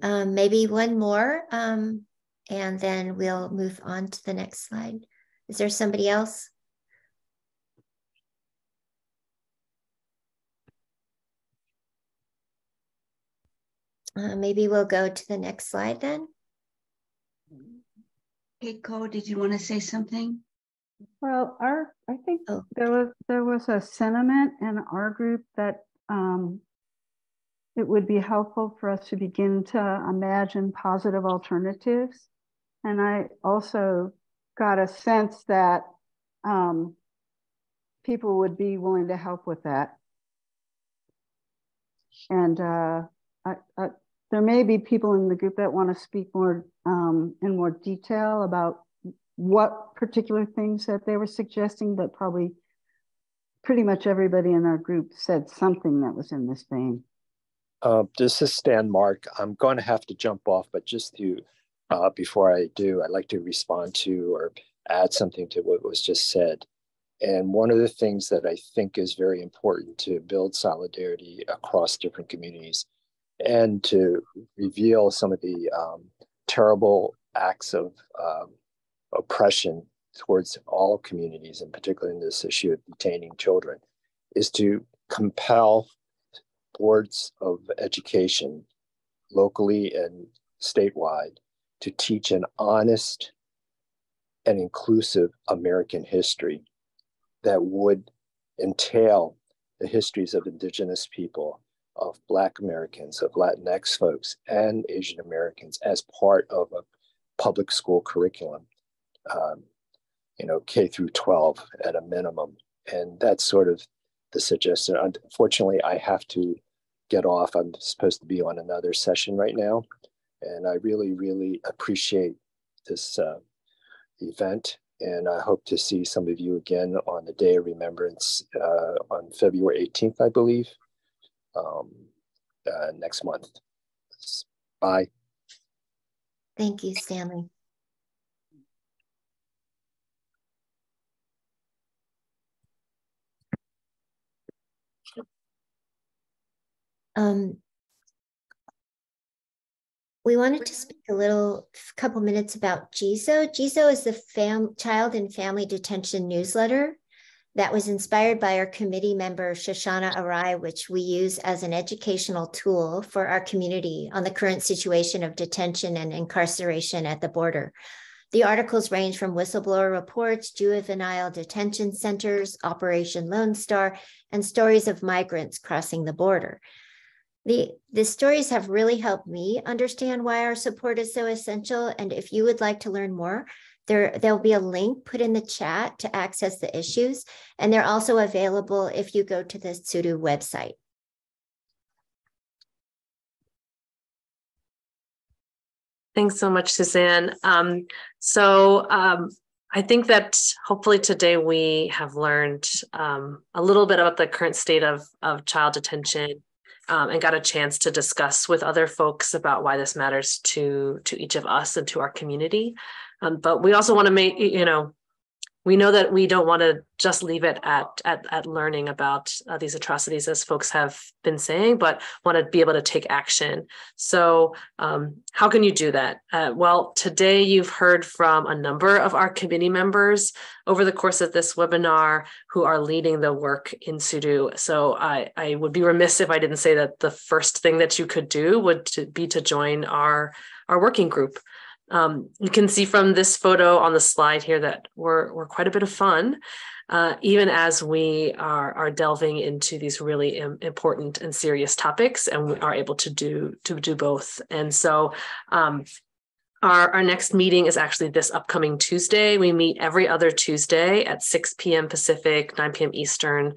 Maybe one more, and then we'll move on to the next slide. Is there somebody else? Maybe we'll go to the next slide then. Keiko, did you want to say something? Well, I think there was a sentiment in our group that it would be helpful for us to begin to imagine positive alternatives. And I also got a sense that people would be willing to help with that. And there may be people in the group that want to speak more in more detail about what particular things that they were suggesting, but probably pretty much everybody in our group said something that was in this vein. This is Stan Mark. I'm going to have to jump off, but just to, before I do, I'd like to respond to or add something to what was just said. And one of the things that I think is very important to build solidarity across different communities and to reveal some of the terrible acts of oppression towards all communities, and particularly in this issue of detaining children, is to compel boards of education locally and statewide to teach an honest and inclusive American history that would entail the histories of Indigenous people, of Black Americans, of Latinx folks, and Asian Americans as part of a public school curriculum, K through 12 at a minimum. And that's sort of the suggestion. Unfortunately, I have to get off. I'm supposed to be on another session right now. And I really, really appreciate this event. And I hope to see some of you again on the Day of Remembrance on February 18th, I believe, next month. Bye. Thank you, Stanley. We wanted to speak couple minutes about GISO. GISO is the Child and Family Detention newsletter that was inspired by our committee member, Shoshana Arai, which we use as an educational tool for our community on the current situation of detention and incarceration at the border. The articles range from whistleblower reports, juvenile detention centers, Operation Lone Star, and stories of migrants crossing the border. The stories have really helped me understand why our support is so essential. And if you would like to learn more, there'll be a link put in the chat to access the issues. And they're also available if you go to the Tsuru website. Thanks so much, Suzanne. I think that hopefully today we have learned a little bit about the current state of child detention and got a chance to discuss with other folks about why this matters to each of us and to our community. But we also want to we know that we don't want to just leave it at learning about these atrocities, as folks have been saying, but want to be able to take action. So how can you do that? Well, today you've heard from a number of our committee members over the course of this webinar who are leading the work in Tsuru. So I would be remiss if I didn't say that the first thing that you could do would be to join our working group. You can see from this photo on the slide here that we're quite a bit of fun, even as we are delving into these really important and serious topics, and we are able to do both. And so our next meeting is actually this upcoming Tuesday. We meet every other Tuesday at 6 p.m. Pacific, 9 p.m. Eastern.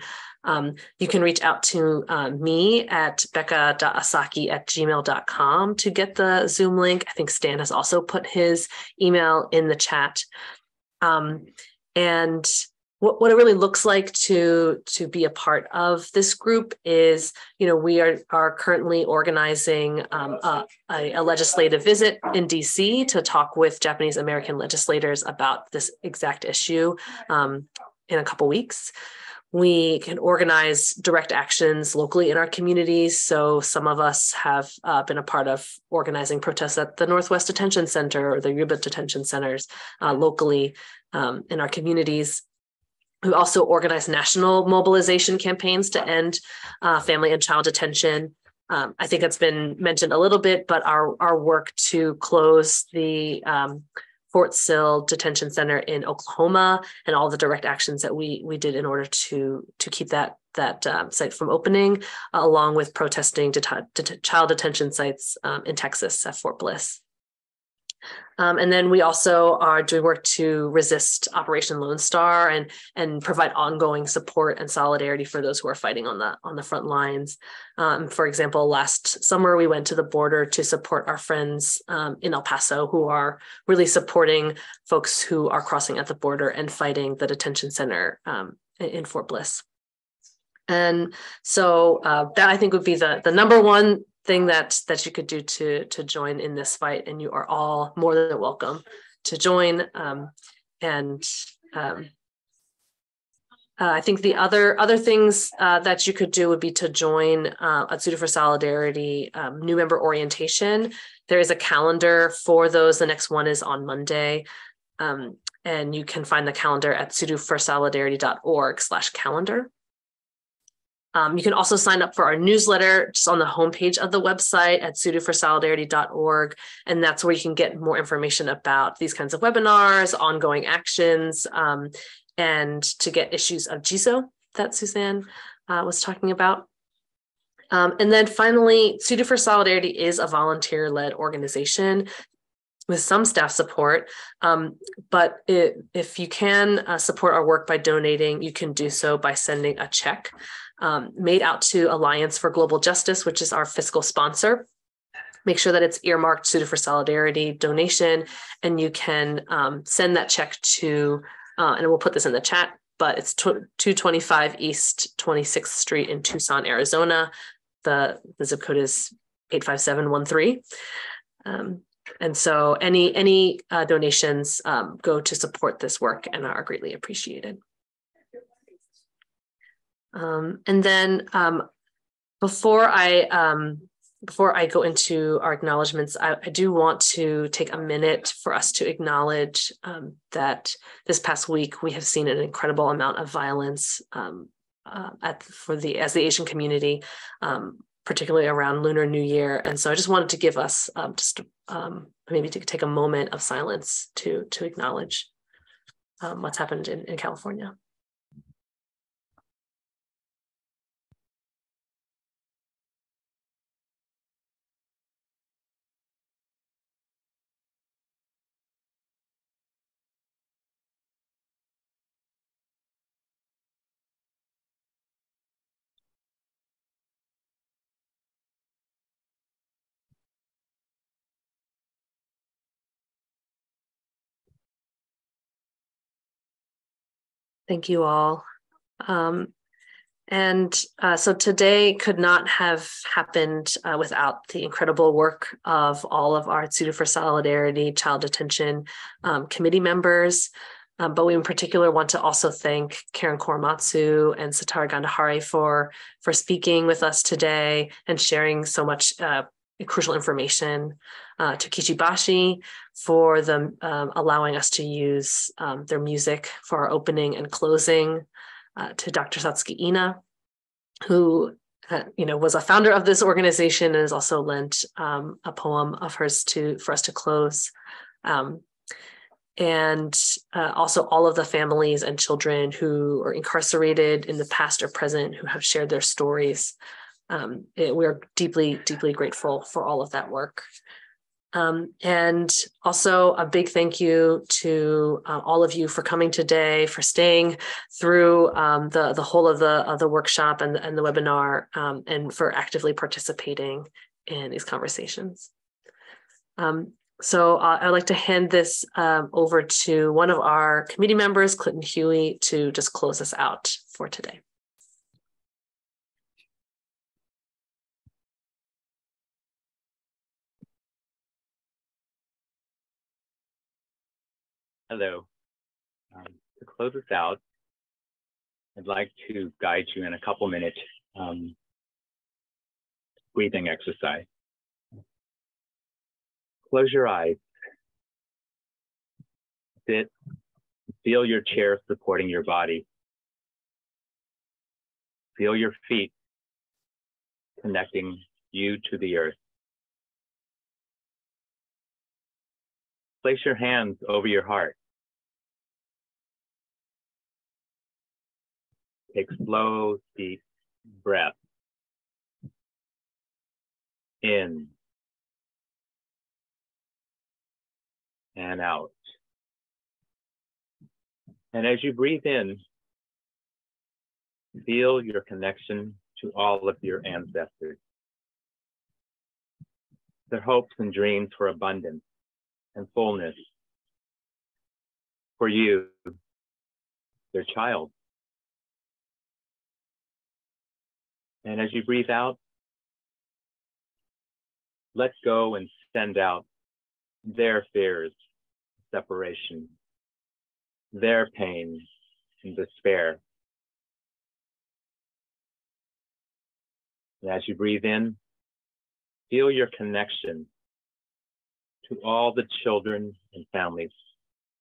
You can reach out to me at becca.asaki@gmail.com to get the Zoom link. I think Stan has also put his email in the chat. And what it really looks like to be a part of this group is, we are currently organizing a legislative visit in DC to talk with Japanese American legislators about this exact issue in a couple weeks. We can organize direct actions locally in our communities. So some of us have been a part of organizing protests at the Northwest Detention Center or the Yuba Detention Centers locally in our communities. We also organize national mobilization campaigns to end family and child detention. I think it's been mentioned a little bit, but our work to close the Fort Sill Detention Center in Oklahoma and all the direct actions that we did in order to keep that site from opening, along with protesting child detention sites in Texas at Fort Bliss. And then we also are doing work to resist Operation Lone Star and provide ongoing support and solidarity for those who are fighting on the front lines. For example, last summer we went to the border to support our friends in El Paso who are really supporting folks who are crossing at the border and fighting the detention center in Fort Bliss. And so that I think would be the number one thing that you could do to join in this fight, and you are all more than welcome to join. I think the other things that you could do would be to join a Tsuru for Solidarity new member orientation. There is a calendar for those. The next one is on Monday, and you can find the calendar at tsuruforsolidarity.org/calendar. You can also sign up for our newsletter just on the homepage of the website at tsuruforsolidarity.org. And that's where you can get more information about these kinds of webinars, ongoing actions, and to get issues of JISO that Suzanne was talking about. And then finally, Tsuru for Solidarity is a volunteer-led organization with some staff support, but if you can support our work by donating, you can do so by sending a check made out to Alliance for Global Justice, which is our fiscal sponsor. Make sure that it's earmarked Tsuru for Solidarity donation, and you can send that check to, and we'll put this in the chat, but it's 225 East 26th Street in Tucson, Arizona. The zip code is 85713. And so any donations go to support this work and are greatly appreciated. And then before I go into our acknowledgements, I do want to take a minute for us to acknowledge that this past week we have seen an incredible amount of violence as the Asian community, particularly around Lunar New Year. And so I just wanted to give us maybe to take a moment of silence to acknowledge what's happened in California. Thank you all. So today could not have happened without the incredible work of all of our Tsuru for Solidarity Child Detention committee members. But we in particular want to also thank Karen Korematsu and Satara Gandhari for speaking with us today and sharing so much crucial information, to Kishibashi for them allowing us to use their music for our opening and closing, to Dr. Satsuki Ina, who was a founder of this organization and has also lent a poem of hers for us to close. And also all of the families and children who are incarcerated in the past or present who have shared their stories. We're deeply, deeply grateful for all of that work. And also a big thank you to all of you for coming today, for staying through the whole of the workshop and the webinar, and for actively participating in these conversations. So I'd like to hand this over to one of our committee members, Clinton Huey, to just close us out for today. Hello. To close us out, I'd like to guide you in a couple minute breathing exercise. Close your eyes. Sit. Feel your chair supporting your body. Feel your feet connecting you to the earth. Place your hands over your heart. Take slow, deep breaths. In and out. And as you breathe in, feel your connection to all of your ancestors, their hopes and dreams for abundance and fullness for you, their child. And as you breathe out, let go and send out their fears, separation, their pain and despair. And as you breathe in, feel your connection to all the children and families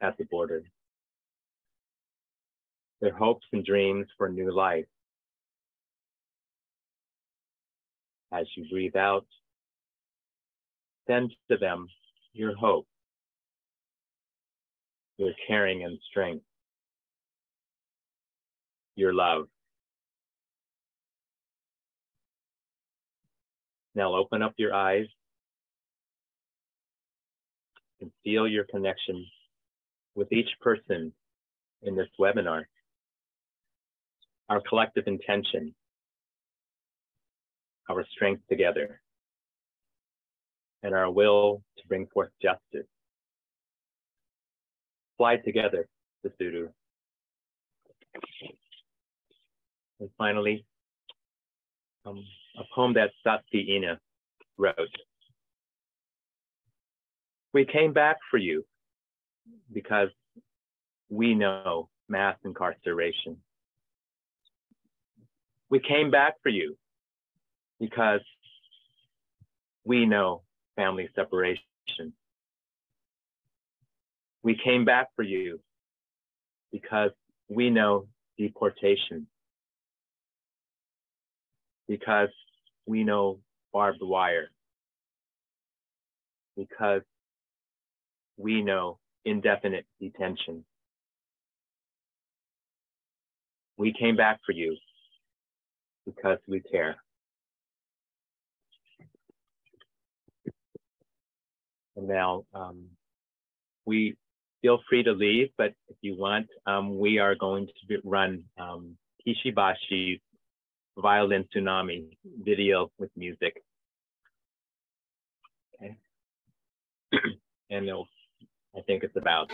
at the border, their hopes and dreams for a new life. As you breathe out, send to them your hope, your caring and strength, your love. Now open up your eyes and feel your connection with each person in this webinar. Our collective intention, our strength together, and our will to bring forth justice. Fly together to Tsuru. And finally, a poem that Satsuki Ina wrote. We came back for you because we know mass incarceration. We came back for you because we know family separation. We came back for you because we know deportation. Because we know barbed wire. Because we know indefinite detention. We came back for you because we care. And now we feel free to leave, but if you want, we are going to run Kishibashi's Violin Tsunami video with music. Okay. And I think it's about.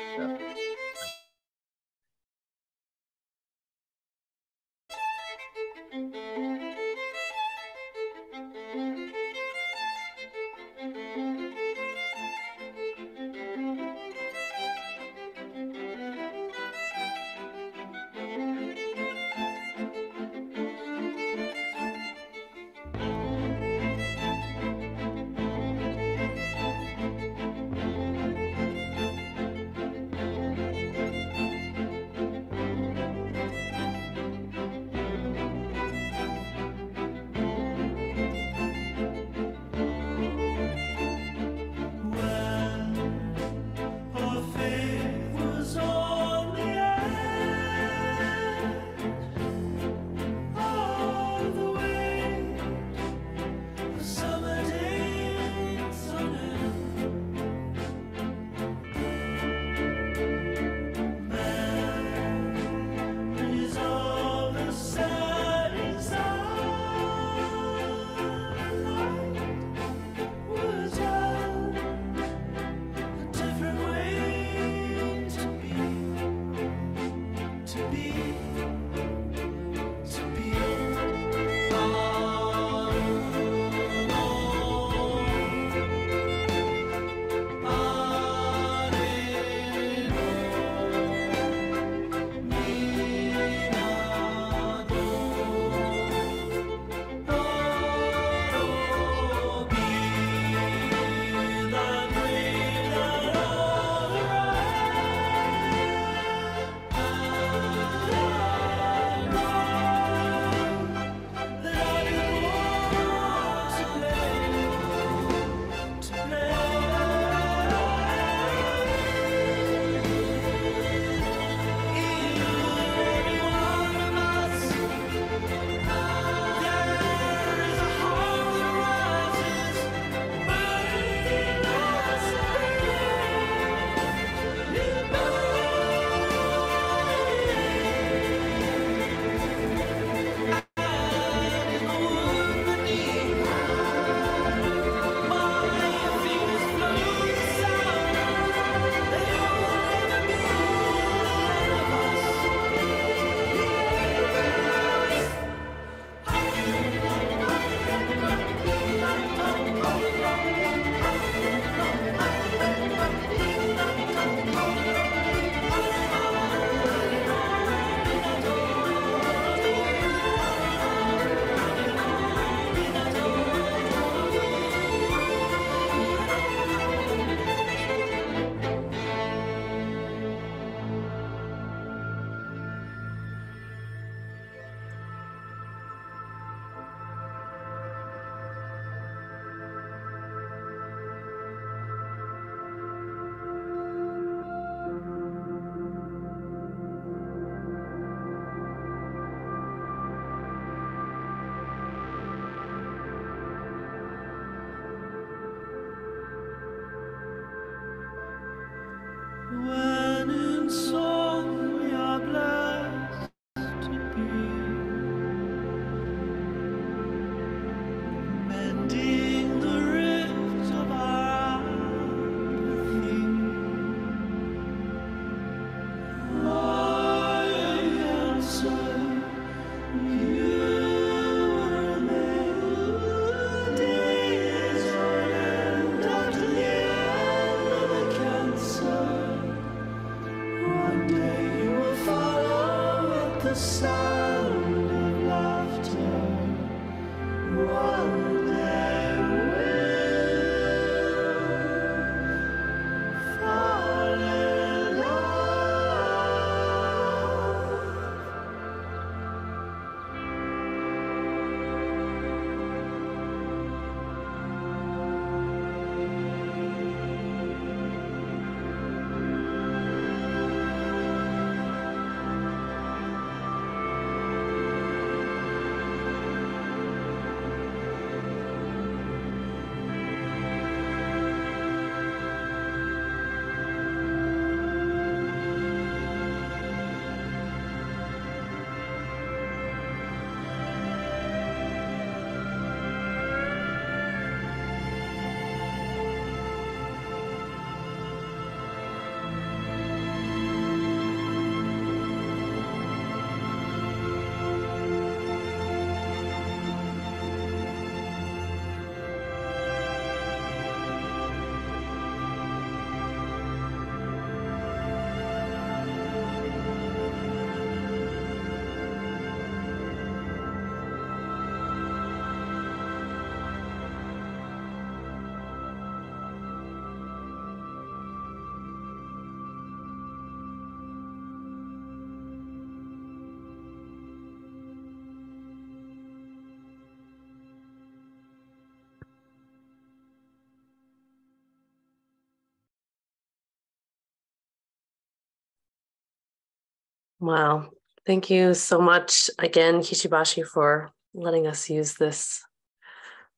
Wow. Thank you so much again, Kishibashi, for letting us use this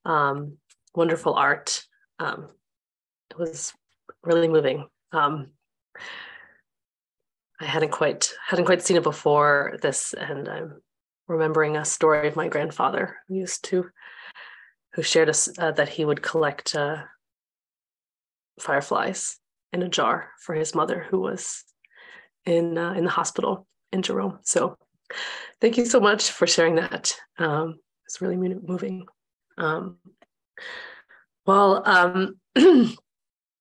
wonderful art. It was really moving. I hadn't quite seen it before this, and I'm remembering a story of my grandfather who shared us that he would collect fireflies in a jar for his mother who was in the hospital. in Jerome. So thank you so much for sharing that. It's really moving.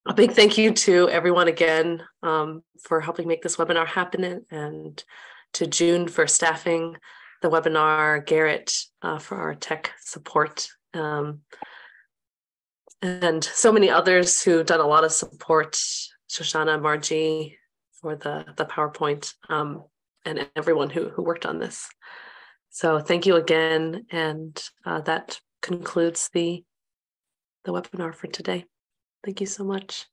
A big thank you to everyone again for helping make this webinar happen, and to June for staffing the webinar, Garrett for our tech support, and so many others who've done a lot of support, Shoshana, Margie for the PowerPoint, and everyone who worked on this. So thank you again, and that concludes the webinar for today. Thank you so much.